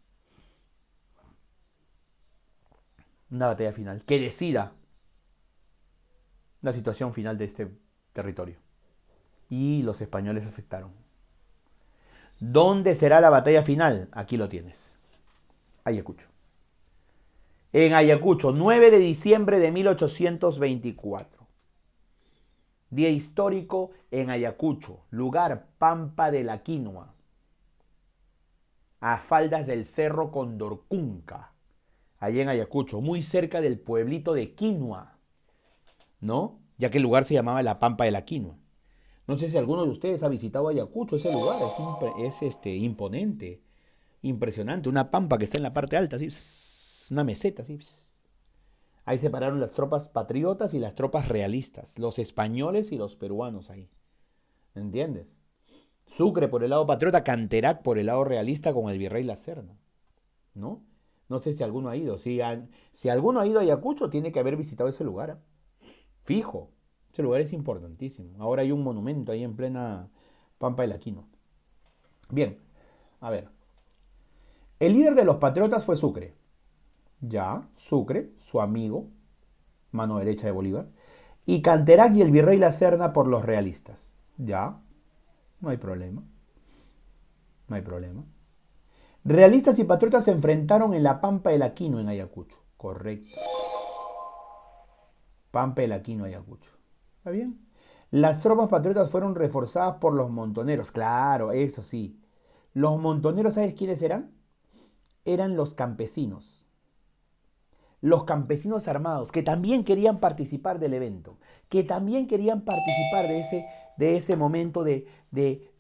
Una batalla final que decida la situación final de este territorio. Y los españoles aceptaron. ¿Dónde será la batalla final? Aquí lo tienes. Ayacucho. En Ayacucho, 9 de diciembre de 1824. Día histórico en Ayacucho, lugar Pampa de la Quinua, a faldas del Cerro Condorcunca, allá en Ayacucho, muy cerca del pueblito de Quinua, ¿no? Ya que el lugar se llamaba la Pampa de la Quinua. No sé si alguno de ustedes ha visitado Ayacucho, ese lugar es imponente, impresionante, una pampa que está en la parte alta, así, una meseta, así. Ahí separaron las tropas patriotas y las tropas realistas, los españoles y los peruanos ahí, ¿entiendes? Sucre por el lado patriota, Canterac por el lado realista con el virrey La Serna, ¿no? No sé si alguno ha ido, si alguno ha ido a Ayacucho tiene que haber visitado ese lugar, ¿eh? Fijo. Ese lugar es importantísimo. Ahora hay un monumento ahí en plena Pampa de la Quinua. Bien, a ver. El líder de los patriotas fue Sucre. Ya, Sucre, su amigo, mano derecha de Bolívar. Y Canterac y el virrey La Serna por los realistas. Ya, no hay problema. No hay problema. Realistas y patriotas se enfrentaron en la Pampa de la Quinua en Ayacucho. Correcto. Pampa de la Quinua, Ayacucho. ¿Está bien? Las tropas patriotas fueron reforzadas por los montoneros. Claro, eso sí. Los montoneros, ¿sabes quiénes eran? Eran los campesinos. Los campesinos armados, que también querían participar del evento, que también querían participar de ese momento de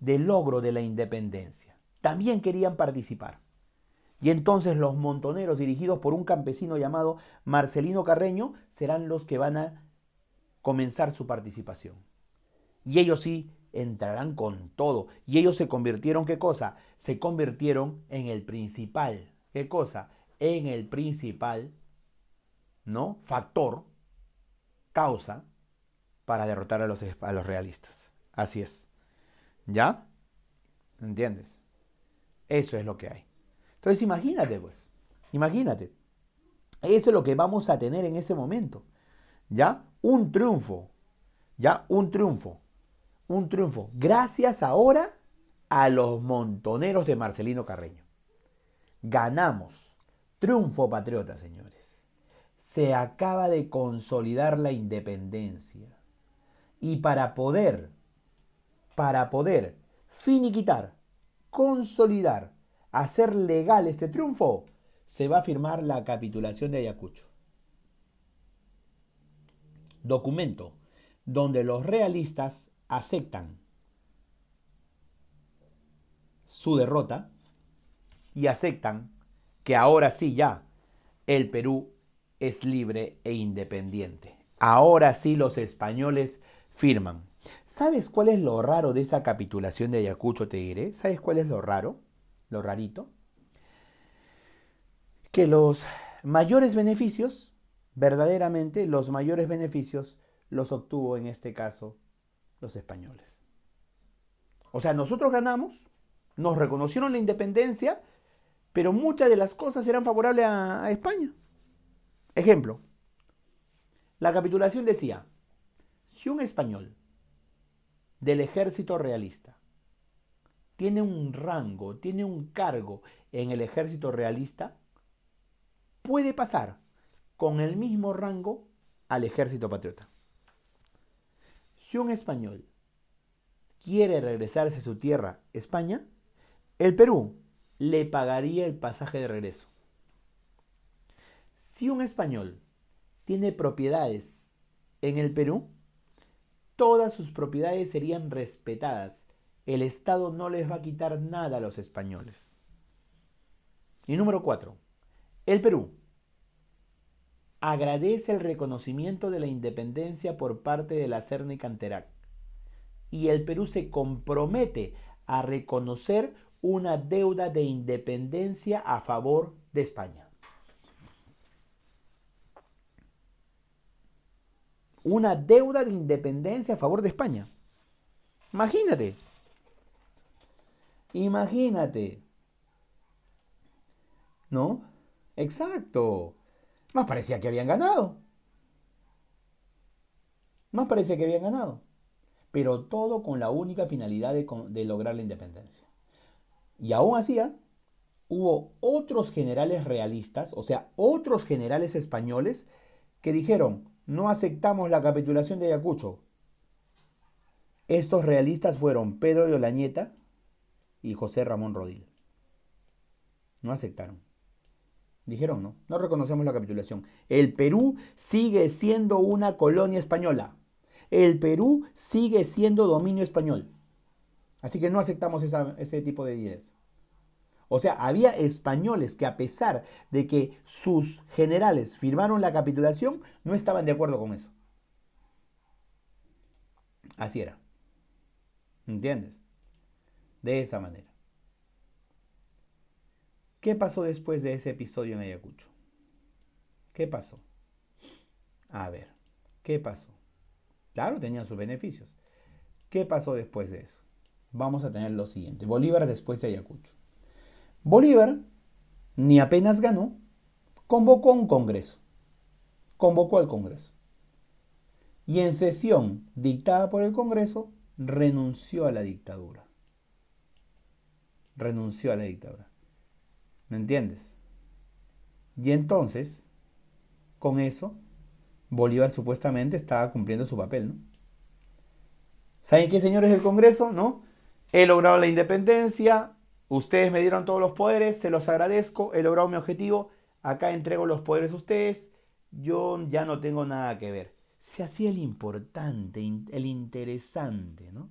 logro de la independencia. También querían participar. Y entonces los montoneros, dirigidos por un campesino llamado Marcelino Carreño, serán los que van a comenzar su participación. Y ellos sí entrarán con todo. Y ellos se convirtieron, ¿qué cosa? Se convirtieron en el principal. ¿Qué cosa? En el principal, ¿no? Factor, causa, para derrotar a los realistas. Así es. ¿Ya? ¿Entiendes? Eso es lo que hay. Entonces imagínate, pues. Imagínate. Eso es lo que vamos a tener en ese momento. ¿Ya? Un triunfo. ¿Ya? Un triunfo. Un triunfo. Gracias ahora a los montoneros de Marcelino Carreño. Ganamos. Triunfo patriota, señores. Se acaba de consolidar la independencia. Y para poder finiquitar, consolidar, hacer legal este triunfo, se va a firmar la capitulación de Ayacucho. Documento donde los realistas aceptan su derrota y aceptan que ahora sí ya el Perú es libre e independiente. Ahora sí los españoles firman. ¿Sabes cuál es lo raro de esa capitulación de Ayacucho, te diré? ¿Sabes cuál es lo raro? Lo rarito. Que los mayores beneficios, verdaderamente los mayores beneficios, los obtuvo en este caso los españoles. O sea, nosotros ganamos, nos reconocieron la independencia, pero muchas de las cosas eran favorables a España. Ejemplo, la capitulación decía, si un español del ejército realista tiene un rango, tiene un cargo en el ejército realista, puede pasar con el mismo rango al ejército patriota. Si un español quiere regresarse a su tierra, España, el Perú le pagaría el pasaje de regreso. Si un español tiene propiedades en el Perú, todas sus propiedades serían respetadas. El Estado no les va a quitar nada a los españoles. Y número 4. El Perú agradece el reconocimiento de la independencia por parte de la Serna y Canterac. Y el Perú se compromete a reconocer una deuda de independencia a favor de España. Una deuda de independencia a favor de España. Imagínate. Imagínate. ¿No? Exacto. Más parecía que habían ganado. Más parecía que habían ganado. Pero todo con la única finalidad de lograr la independencia. Y aún así, hubo otros generales realistas, o sea, otros generales españoles, que dijeron, no aceptamos la capitulación de Ayacucho. Estos realistas fueron Pedro de Olañeta y José Ramón Rodil. No aceptaron. Dijeron, no, no reconocemos la capitulación. El Perú sigue siendo una colonia española. El Perú sigue siendo dominio español. Así que no aceptamos ese tipo de ideas. O sea, había españoles que a pesar de que sus generales firmaron la capitulación, no estaban de acuerdo con eso. Así era. ¿Entiendes? De esa manera. ¿Qué pasó después de ese episodio en Ayacucho? ¿Qué pasó? A ver, ¿qué pasó? Claro, tenían sus beneficios. ¿Qué pasó después de eso? Vamos a tener lo siguiente. Bolívar después de Ayacucho. Bolívar, ni apenas ganó, convocó un congreso. Convocó al Congreso. Y en sesión dictada por el Congreso, renunció a la dictadura. Renunció a la dictadura. ¿Me entiendes? Y entonces, con eso, Bolívar supuestamente estaba cumpliendo su papel, ¿no? ¿Saben qué, señores del Congreso? ¿No? He logrado la independencia, ustedes me dieron todos los poderes, se los agradezco, he logrado mi objetivo, acá entrego los poderes a ustedes, yo ya no tengo nada que ver. Se hacía el importante, el interesante, ¿no?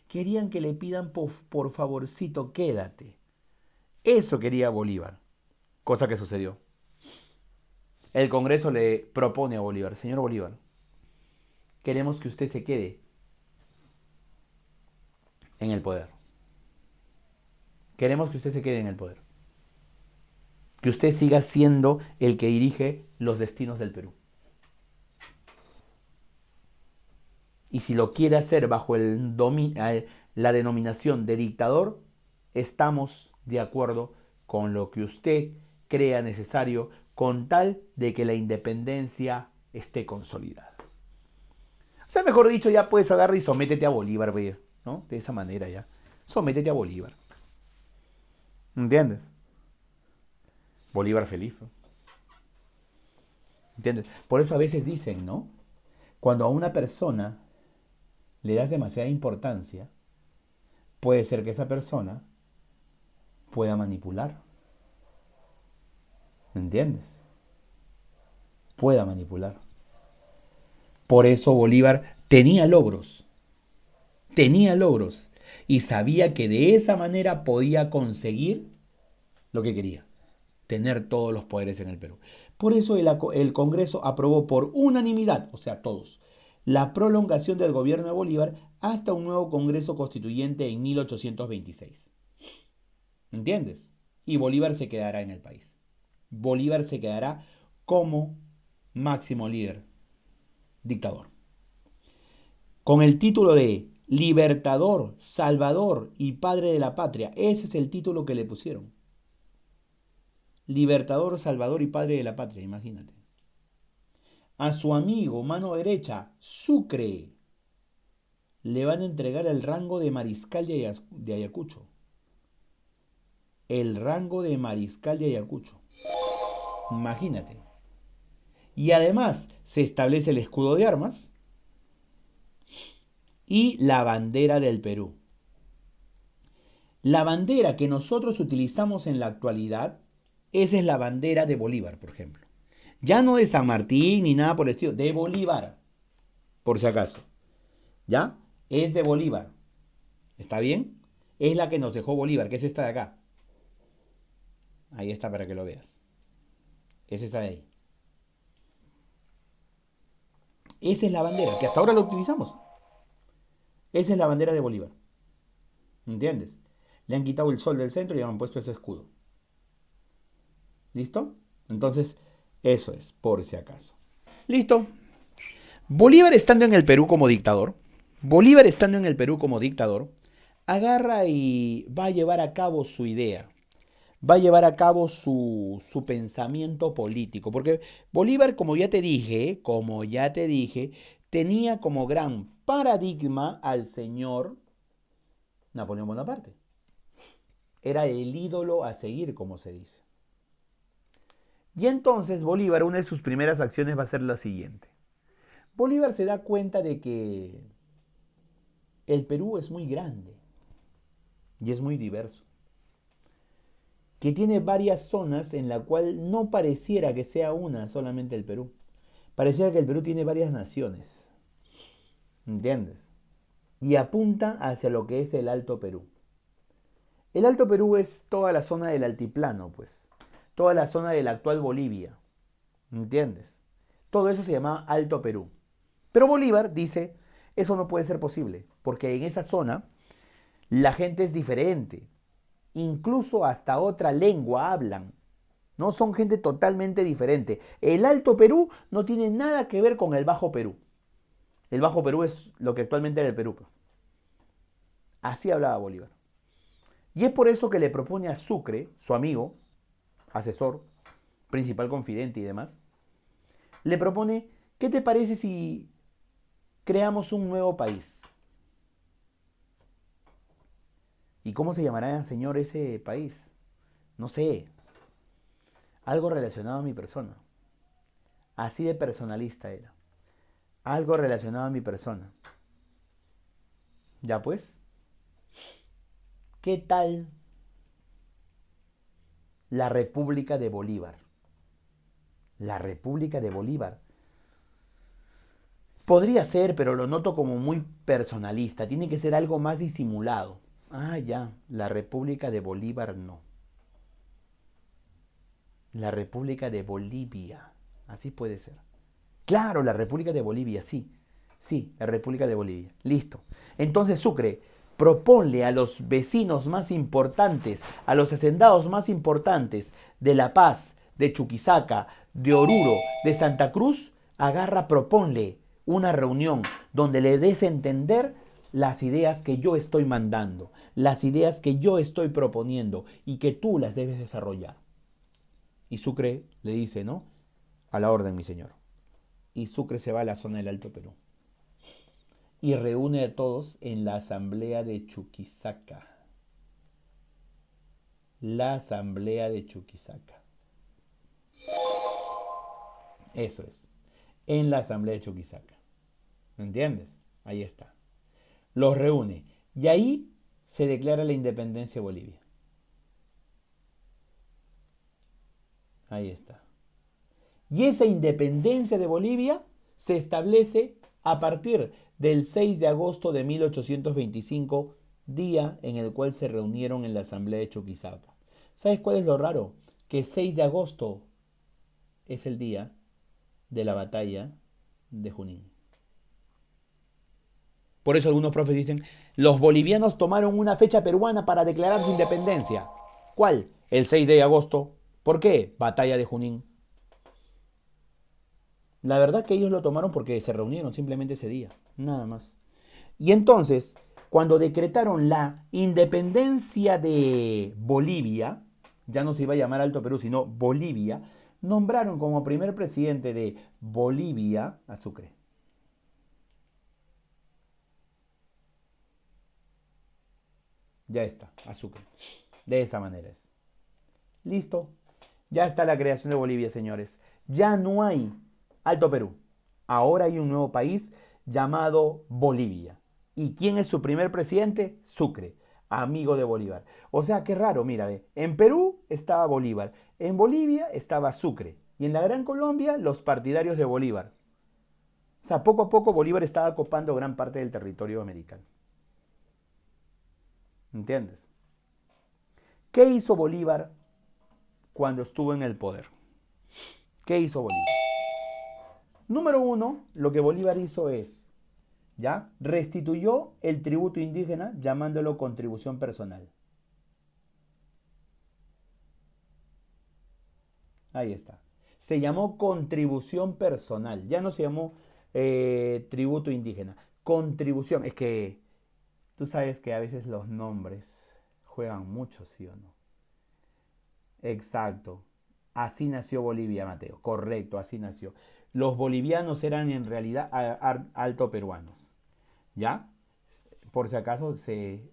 Querían que le pidan por favorcito, quédate. Eso quería Bolívar, cosa que sucedió. El Congreso le propone a Bolívar, señor Bolívar, queremos que usted se quede en el poder. Queremos que usted se quede en el poder. Que usted siga siendo el que dirige los destinos del Perú. Y si lo quiere hacer bajo la denominación de dictador, estamos de acuerdo con lo que usted crea necesario con tal de que la independencia esté consolidada. O sea, mejor dicho, ya puedes agarrar y sométete a Bolívar, ¿no? De esa manera ya. Sométete a Bolívar. ¿Entiendes? Bolívar feliz, ¿no? ¿Entiendes? Por eso a veces dicen, ¿no? Cuando a una persona le das demasiada importancia, puede ser que esa persona pueda manipular. ¿Me entiendes? Pueda manipular. Por eso Bolívar tenía logros y sabía que de esa manera podía conseguir lo que quería, tener todos los poderes en el Perú. Por eso el Congreso aprobó por unanimidad, o sea, todos, la prolongación del gobierno de Bolívar hasta un nuevo Congreso Constituyente en 1826. ¿Entiendes? Y Bolívar se quedará en el país. Bolívar se quedará como máximo líder, dictador. Con el título de Libertador, Salvador y Padre de la Patria. Ese es el título que le pusieron. Libertador, Salvador y Padre de la Patria, imagínate. A su amigo, mano derecha, Sucre, le van a entregar el rango de mariscal de Ayacucho. El rango de mariscal de Ayacucho. Imagínate. Y además se establece el escudo de armas y la bandera del Perú. La bandera que nosotros utilizamos en la actualidad, esa es la bandera de Bolívar, por ejemplo. Ya no de San Martín ni nada por el estilo, de Bolívar, por si acaso. ¿Ya? Es de Bolívar. ¿Está bien? Es la que nos dejó Bolívar, que es esta de acá. Ahí está para que lo veas. Es esa de ahí. Esa es la bandera, que hasta ahora la utilizamos. Esa es la bandera de Bolívar. ¿Entiendes? Le han quitado el sol del centro y le han puesto ese escudo. ¿Listo? Entonces, eso es, por si acaso. ¿Listo? Bolívar estando en el Perú como dictador, agarra y va a llevar a cabo su idea, va a llevar a cabo su pensamiento político, porque Bolívar, como ya te dije, tenía como gran paradigma al señor Napoleón Bonaparte. Era el ídolo a seguir, como se dice. Y entonces Bolívar, una de sus primeras acciones va a ser la siguiente. Bolívar se da cuenta de que el Perú es muy grande y es muy diverso, que tiene varias zonas en la cual no pareciera que sea una solamente el Perú. Pareciera que el Perú tiene varias naciones, ¿entiendes? Y apunta hacia lo que es el Alto Perú. El Alto Perú es toda la zona del altiplano, pues, toda la zona de la actual Bolivia, ¿entiendes? Todo eso se llama Alto Perú. Pero Bolívar dice, eso no puede ser posible, porque en esa zona la gente es diferente, incluso hasta otra lengua hablan, ¿no? Son gente totalmente diferente. El Alto Perú no tiene nada que ver con el Bajo Perú. El Bajo Perú es lo que actualmente era el Perú. Así hablaba Bolívar. Y es por eso que le propone a Sucre, su amigo, asesor, principal confidente y demás, le propone, ¿qué te parece si creamos un nuevo país? ¿Y cómo se llamará, señor, ese país? No sé, algo relacionado a mi persona. Así de personalista era. Algo relacionado a mi persona. Ya pues, ¿qué tal la República de Bolívar? La República de Bolívar. Podría ser, pero lo noto como muy personalista. Tiene que ser algo más disimulado. Ah, ya. La República de Bolívar no. La República de Bolivia. Así puede ser. Claro, la República de Bolivia, sí. Sí, la República de Bolivia. Listo. Entonces, Sucre, proponle a los vecinos más importantes, a los hacendados más importantes de La Paz, de Chuquisaca, de Oruro, de Santa Cruz, agarra, proponle una reunión donde le des a entender las ideas que yo estoy mandando, las ideas que yo estoy proponiendo y que tú las debes desarrollar. Y Sucre le dice, ¿no? A la orden, mi señor. Y Sucre se va a la zona del Alto Perú y reúne a todos en la asamblea de Chuquisaca. La asamblea de Chuquisaca. Eso es. En la asamblea de Chuquisaca. ¿Me entiendes? Ahí está. Los reúne. Y ahí se declara la independencia de Bolivia. Ahí está. Y esa independencia de Bolivia se establece a partir del 6 de agosto de 1825, día en el cual se reunieron en la asamblea de Chuquisaca. ¿Sabes cuál es lo raro? Que 6 de agosto es el día de la batalla de Junín. Por eso algunos profes dicen, los bolivianos tomaron una fecha peruana para declarar su independencia. ¿Cuál? El 6 de agosto. ¿Por qué? Batalla de Junín. La verdad que ellos lo tomaron porque se reunieron simplemente ese día, nada más. Y entonces, cuando decretaron la independencia de Bolivia, ya no se iba a llamar Alto Perú, sino Bolivia, nombraron como primer presidente de Bolivia a Sucre. Ya está, a Sucre. De esa manera es. Listo. Ya está la creación de Bolivia, señores. Ya no hay Alto Perú. Ahora hay un nuevo país llamado Bolivia. ¿Y quién es su primer presidente? Sucre, amigo de Bolívar. O sea, qué raro, mira, en Perú estaba Bolívar, en Bolivia estaba Sucre y en la Gran Colombia los partidarios de Bolívar. O sea, poco a poco Bolívar estaba copando gran parte del territorio americano. ¿Entiendes? ¿Qué hizo Bolívar cuando estuvo en el poder? ¿Qué hizo Bolívar? Número uno, lo que Bolívar hizo es, ¿ya? Restituyó el tributo indígena llamándolo contribución personal. Ahí está. Se llamó contribución personal, ya no se llamó tributo indígena. Contribución, es que tú sabes que a veces los nombres juegan mucho, ¿sí o no? Exacto. Así nació Bolivia, Mateo. Correcto, así nació. Los bolivianos eran en realidad alto peruanos. ¿Ya? Por si acaso, así.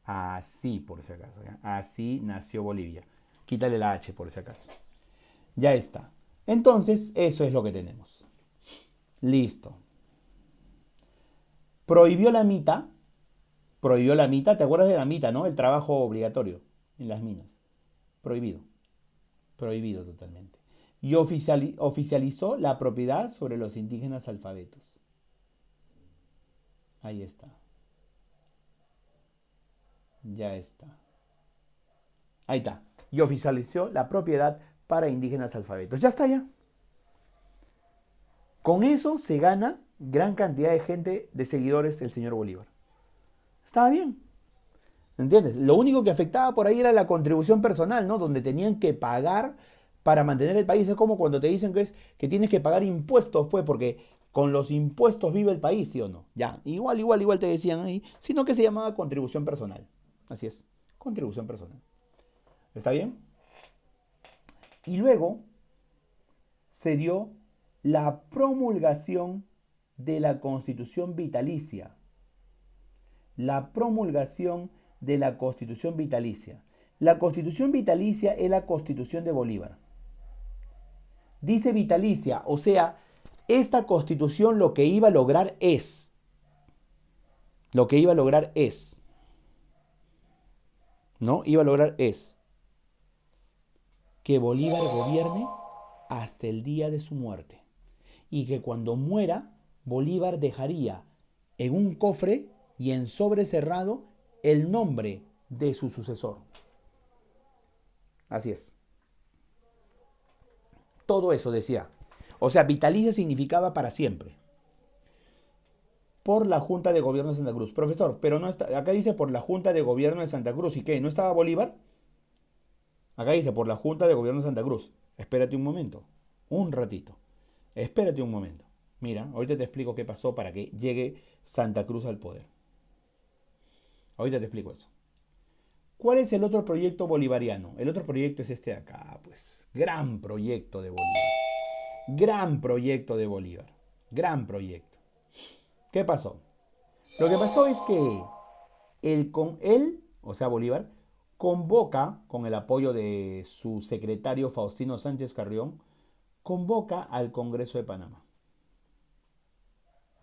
Así, por si acaso. ¿Ya? Así nació Bolivia. Quítale la H, por si acaso. Ya está. Entonces, eso es lo que tenemos. Listo. Prohibió la mita. Prohibió la mita. ¿Te acuerdas de la mita, no? El trabajo obligatorio en las minas. Prohibido. Prohibido totalmente. Y oficializó la propiedad sobre los indígenas alfabetos. Ahí está. Ya está. Ahí está. Y oficializó la propiedad para indígenas alfabetos. Ya está ya. Con eso se gana gran cantidad de gente, de seguidores, el señor Bolívar. Estaba bien. ¿Entiendes? Lo único que afectaba por ahí era la contribución personal, ¿no? Donde tenían que pagar para mantener el país. Es como cuando te dicen que tienes que pagar impuestos, pues, porque con los impuestos vive el país, ¿sí o no? Ya, igual te decían ahí, sino que se llamaba contribución personal. Así es, contribución personal. ¿Está bien? Y luego se dio la promulgación de la Constitución vitalicia. La promulgación de la Constitución vitalicia. La Constitución vitalicia es la Constitución de Bolívar. Dice vitalicia, o sea, esta Constitución lo que iba a lograr es, lo que iba a lograr es, ¿no? Iba a lograr es que Bolívar gobierne hasta el día de su muerte. Y que cuando muera, Bolívar dejaría en un cofre y en sobre cerrado el nombre de su sucesor. Así es. Todo eso decía. O sea, vitalicio significaba para siempre. Por la Junta de Gobierno de Santa Cruz. Profesor, pero no está, acá dice por la Junta de Gobierno de Santa Cruz. ¿Y qué? ¿No estaba Bolívar? Acá dice por la Junta de Gobierno de Santa Cruz. Espérate un momento. Un ratito. Espérate un momento. Mira, ahorita te explico qué pasó para que llegue Santa Cruz al poder. Ahorita te explico eso. ¿Cuál es el otro proyecto bolivariano? El otro proyecto es este de acá, pues. Gran proyecto de Bolívar. Gran proyecto de Bolívar. Gran proyecto. ¿Qué pasó? Lo que pasó es que él, o sea Bolívar, convoca, con el apoyo de su secretario Faustino Sánchez Carrión, convoca al Congreso de Panamá.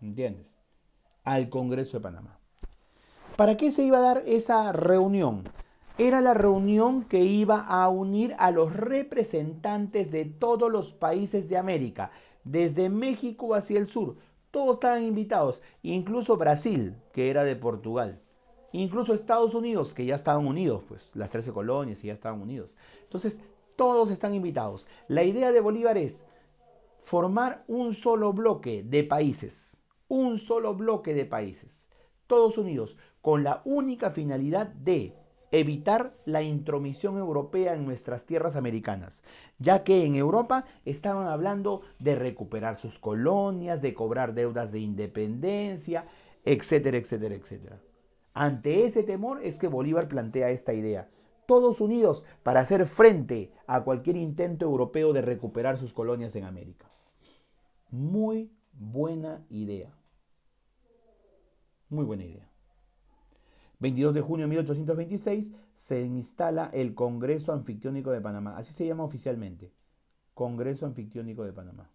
¿Entiendes? Al Congreso de Panamá. ¿Para qué se iba a dar esa reunión? Era la reunión que iba a unir a los representantes de todos los países de América, desde México hacia el sur. Todos estaban invitados, incluso Brasil, que era de Portugal. Incluso Estados Unidos, que ya estaban unidos, pues las 13 colonias y ya estaban unidos. Entonces, todos están invitados. La idea de Bolívar es formar un solo bloque de países. Un solo bloque de países. Todos unidos, con la única finalidad de evitar la intromisión europea en nuestras tierras americanas, ya que en Europa estaban hablando de recuperar sus colonias, de cobrar deudas de independencia, etcétera, etcétera, etcétera. Ante ese temor es que Bolívar plantea esta idea. Todos unidos para hacer frente a cualquier intento europeo de recuperar sus colonias en América. Muy buena idea. Muy buena idea. 22 de junio de 1826 se instala el Congreso Anfictiónico de Panamá. Así se llama oficialmente. Congreso Anfictiónico de Panamá.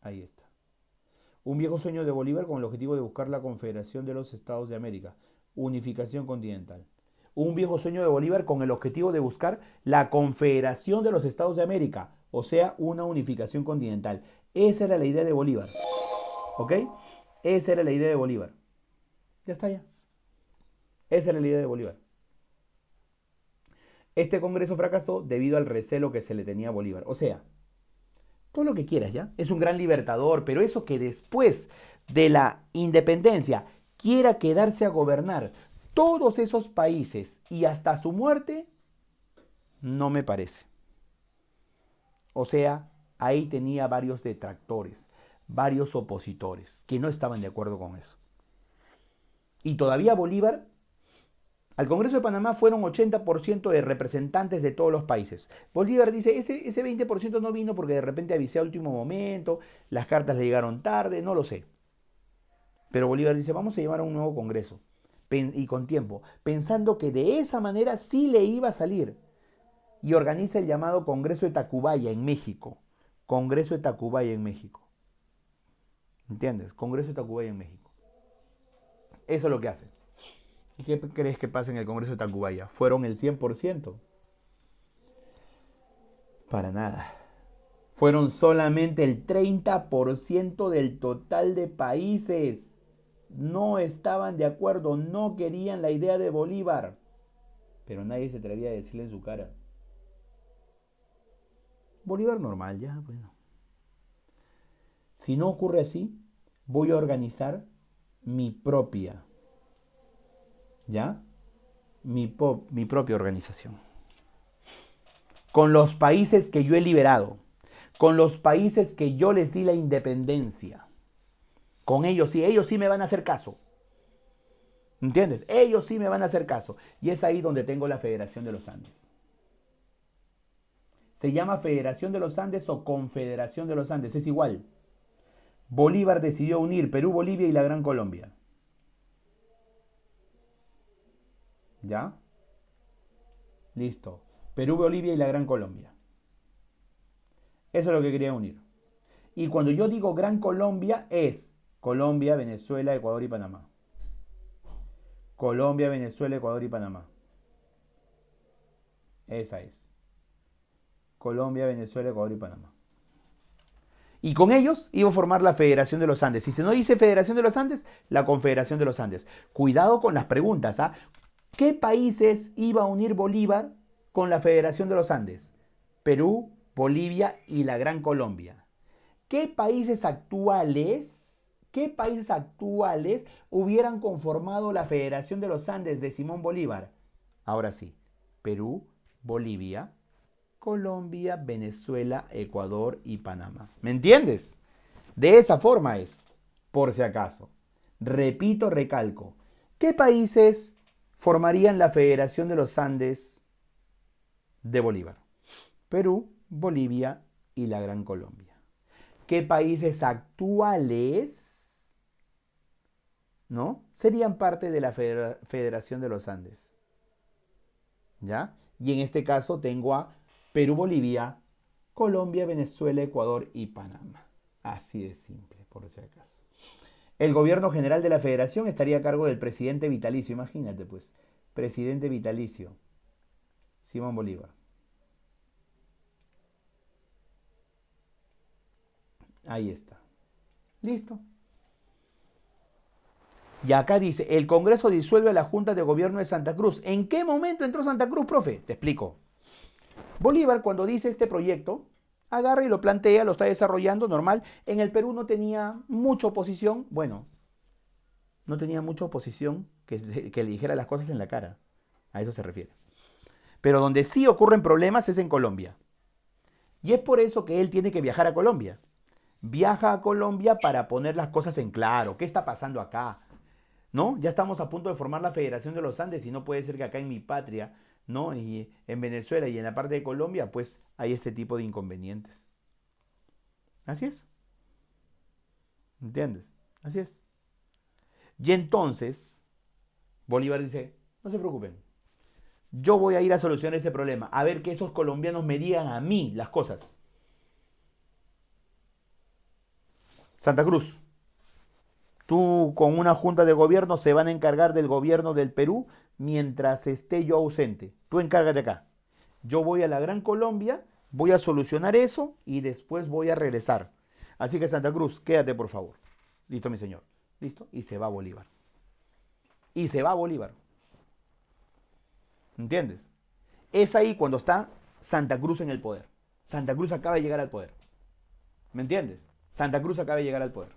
Ahí está. Un viejo sueño de Bolívar con el objetivo de buscar la confederación de los Estados de América. Unificación continental. Un viejo sueño de Bolívar con el objetivo de buscar la confederación de los Estados de América. O sea, una unificación continental. Esa era la idea de Bolívar. ¿Ok? Esa era la idea de Bolívar. Ya está ya. Esa era la idea de Bolívar. Este congreso fracasó debido al recelo que se le tenía a Bolívar. O sea, todo lo que quieras, ¿ya? Es un gran libertador, pero eso que después de la independencia quiera quedarse a gobernar todos esos países y hasta su muerte, no me parece. O sea, ahí tenía varios detractores, varios opositores que no estaban de acuerdo con eso. Y todavía Bolívar, al Congreso de Panamá fueron 80% de representantes de todos los países. Bolívar dice, ese 20% no vino porque de repente avisé a último momento, las cartas le llegaron tarde, no lo sé. Pero Bolívar dice, vamos a llevar a un nuevo Congreso, y con tiempo, pensando que de esa manera sí le iba a salir. Y organiza el llamado Congreso de Tacubaya en México. Congreso de Tacubaya en México. ¿Entiendes? Congreso de Tacubaya en México. Eso es lo que hace. ¿Y qué crees que pasa en el Congreso de Tacubaya? ¿Fueron el 100%? Para nada. Fueron solamente el 30% del total de países. No estaban de acuerdo, no querían la idea de Bolívar. Pero nadie se atrevía a decirle en su cara. Bolívar normal, ya, bueno. Si no ocurre así, voy a organizar mi propia, ¿ya? Mi propia organización. Con los países que yo he liberado, con los países que yo les di la independencia. Con ellos sí me van a hacer caso. ¿Entiendes? Ellos sí me van a hacer caso. Y es ahí donde tengo la Federación de los Andes. Se llama Federación de los Andes o Confederación de los Andes, es igual. Bolívar decidió unir Perú, Bolivia y la Gran Colombia. ¿Ya? Listo. Perú, Bolivia y la Gran Colombia. Eso es lo que quería unir. Y cuando yo digo Gran Colombia es Colombia, Venezuela, Ecuador y Panamá. Colombia, Venezuela, Ecuador y Panamá. Esa es. Colombia, Venezuela, Ecuador y Panamá. Y con ellos iba a formar la Federación de los Andes. Y si no dice Federación de los Andes, la Confederación de los Andes. Cuidado con las preguntas, ¿ah? ¿Qué países iba a unir Bolívar con la Federación de los Andes? Perú, Bolivia y la Gran Colombia. ¿Qué países actuales hubieran conformado la Federación de los Andes de Simón Bolívar? Ahora sí, Perú, Bolivia, Colombia, Venezuela, Ecuador y Panamá. ¿Me entiendes? De esa forma es, por si acaso. Repito, recalco. ¿Qué países formarían la Federación de los Andes de Bolívar? Perú, Bolivia y la Gran Colombia. ¿Qué países actuales, ¿no?, serían parte de la Federación de los Andes? ¿Ya? Y en este caso tengo a Perú, Bolivia, Colombia, Venezuela, Ecuador y Panamá. Así de simple, por si acaso. El gobierno general de la federación estaría a cargo del presidente vitalicio. Imagínate, pues, presidente vitalicio, Simón Bolívar. Ahí está. Listo. Y acá dice, el Congreso disuelve la Junta de Gobierno de Santa Cruz. ¿En qué momento entró Santa Cruz, profe? Te explico. Bolívar, cuando dice este proyecto, agarra y lo plantea, lo está desarrollando, normal. En el Perú no tenía mucha oposición. Bueno, no tenía mucha oposición que le dijera las cosas en la cara. A eso se refiere. Pero donde sí ocurren problemas es en Colombia. Y es por eso que él tiene que viajar a Colombia. Viaja a Colombia para poner las cosas en claro. ¿Qué está pasando acá? ¿No? Ya estamos a punto de formar la Federación de los Andes y no puede ser que acá en mi patria, ¿no?, y en Venezuela y en la parte de Colombia, pues hay este tipo de inconvenientes. Así es. ¿Entiendes? Así es. Y entonces, Bolívar dice, no se preocupen, yo voy a ir a solucionar ese problema, a ver que esos colombianos me digan a mí las cosas. Santa Cruz, tú con una junta de gobierno se van a encargar del gobierno del Perú mientras esté yo ausente. Tú encárgate acá. Yo voy a la Gran Colombia, voy a solucionar eso y después voy a regresar. Así que Santa Cruz, quédate por favor. Listo, mi señor. Listo. Y se va Bolívar. Y se va Bolívar. ¿Entiendes? Es ahí cuando está Santa Cruz en el poder. Santa Cruz acaba de llegar al poder. ¿Me entiendes? Santa Cruz acaba de llegar al poder.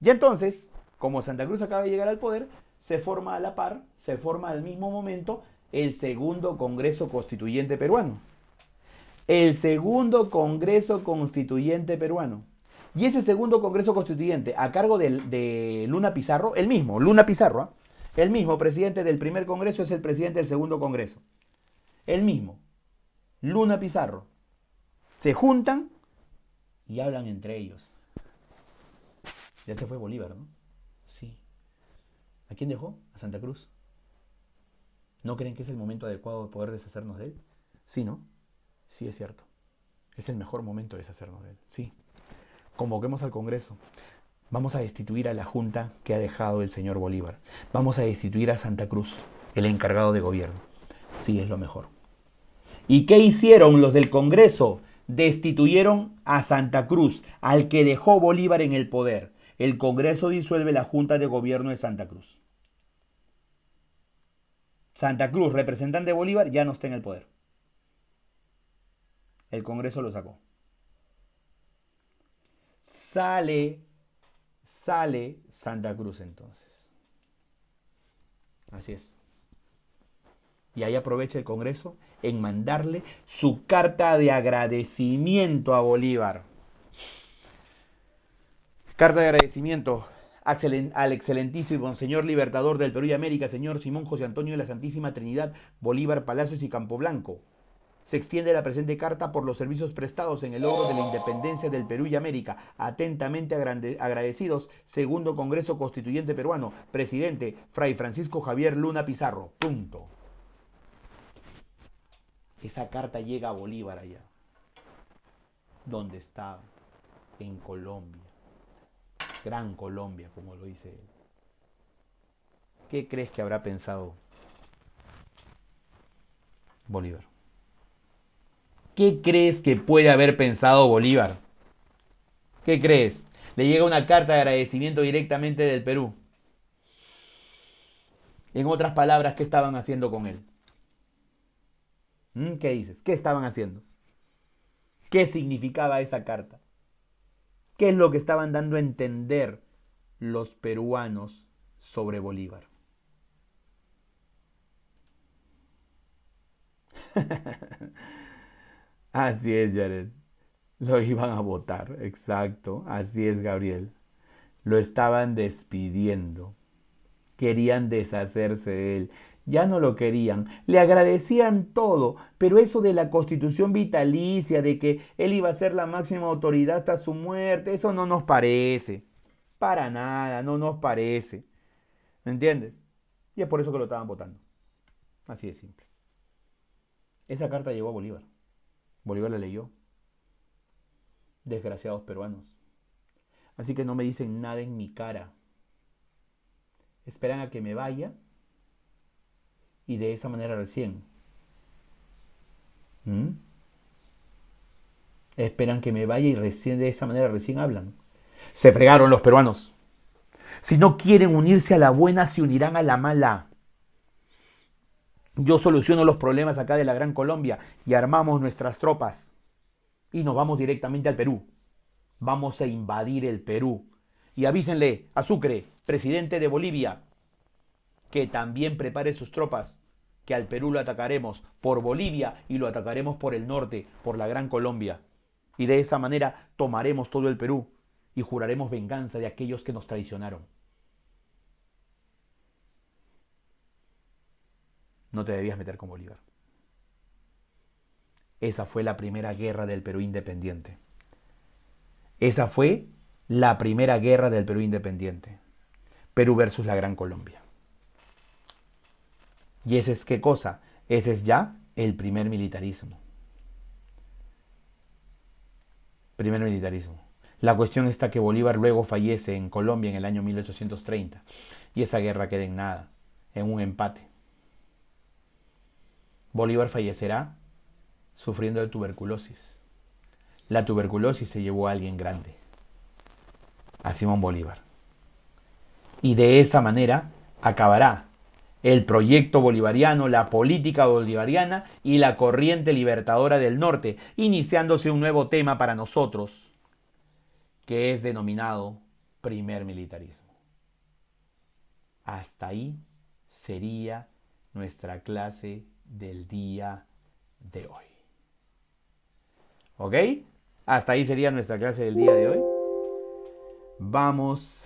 Y entonces, como Santa Cruz acaba de llegar al poder, se forma a la par, se forma al mismo momento el segundo Congreso Constituyente peruano. El segundo Congreso Constituyente peruano. Y ese segundo Congreso Constituyente, a cargo de Luna Pizarro, el mismo, Luna Pizarro, ¿eh?, el mismo presidente del primer Congreso es el presidente del segundo Congreso. El mismo, Luna Pizarro. Se juntan y hablan entre ellos. Ya se fue Bolívar, ¿no? Sí. ¿A quién dejó? A Santa Cruz. ¿No creen que es el momento adecuado de poder deshacernos de él? Sí, ¿no? Sí, es cierto. Es el mejor momento de deshacernos de él. Sí. Convoquemos al Congreso. Vamos a destituir a la junta que ha dejado el señor Bolívar. Vamos a destituir a Santa Cruz, el encargado de gobierno. Sí, es lo mejor. ¿Y qué hicieron los del Congreso? Destituyeron a Santa Cruz, al que dejó Bolívar en el poder. El Congreso disuelve la Junta de Gobierno de Santa Cruz. Santa Cruz, representante de Bolívar, ya no está en el poder. El Congreso lo sacó. Sale Santa Cruz entonces. Así es. Y ahí aprovecha el Congreso en mandarle su carta de agradecimiento a Bolívar. Carta de agradecimiento al excelentísimo señor libertador del Perú y América, señor Simón José Antonio de la Santísima Trinidad, Bolívar, Palacios y Campoblanco. Se extiende la presente carta por los servicios prestados en el logro de la independencia del Perú y América. Atentamente agradecidos, Segundo Congreso Constituyente Peruano, presidente Fray Francisco Javier Luna Pizarro. Punto. Esa carta llega a Bolívar allá, donde estaba, en Colombia. Gran Colombia, como lo dice él. ¿Qué crees que habrá pensado Bolívar? ¿Qué crees que puede haber pensado Bolívar? ¿Qué crees? Le llega una carta de agradecimiento directamente del Perú. En otras palabras, ¿qué estaban haciendo con él? ¿Qué dices? ¿Qué estaban haciendo? ¿Qué significaba esa carta? ¿Qué es lo que estaban dando a entender los peruanos sobre Bolívar? Así es, Jared. Lo iban a votar, exacto. Así es, Gabriel. Lo estaban despidiendo. Querían deshacerse de él. Ya no lo querían. Le agradecían todo, pero eso de la constitución vitalicia, de que él iba a ser la máxima autoridad hasta su muerte, eso no nos parece. Para nada, no nos parece. ¿Me entiendes? Y es por eso que lo estaban votando. Así de simple. Esa carta llegó a Bolívar. Bolívar la leyó. Desgraciados peruanos. Así que no me dicen nada en mi cara. Esperan a que me vaya y de esa manera recién. ¿Mm? Esperan que me vaya y recién de esa manera recién hablan. Se fregaron los peruanos. Si no quieren unirse a la buena, se unirán a la mala. Yo soluciono los problemas acá de la Gran Colombia y armamos nuestras tropas y nos vamos directamente al Perú. Vamos a invadir el Perú. Y avísenle a Sucre, presidente de Bolivia, que también prepare sus tropas, que al Perú lo atacaremos por Bolivia y lo atacaremos por el norte, por la Gran Colombia. Y de esa manera tomaremos todo el Perú y juraremos venganza de aquellos que nos traicionaron. No te debías meter con Bolívar. Esa fue la primera guerra del Perú independiente. Esa fue la primera guerra del Perú independiente. Perú versus la Gran Colombia. ¿Y ese es qué cosa? Ese es ya el primer militarismo. Primer militarismo. La cuestión está que Bolívar luego fallece en Colombia en el año 1830 y esa guerra queda en nada, en un empate. Bolívar fallecerá sufriendo de tuberculosis. La tuberculosis se llevó a alguien grande, a Simón Bolívar. Y de esa manera acabará el proyecto bolivariano, la política bolivariana y la corriente libertadora del norte, iniciándose un nuevo tema para nosotros, que es denominado primer militarismo. Hasta ahí sería nuestra clase del día de hoy. ¿Ok? Hasta ahí sería nuestra clase del día de hoy. Vamos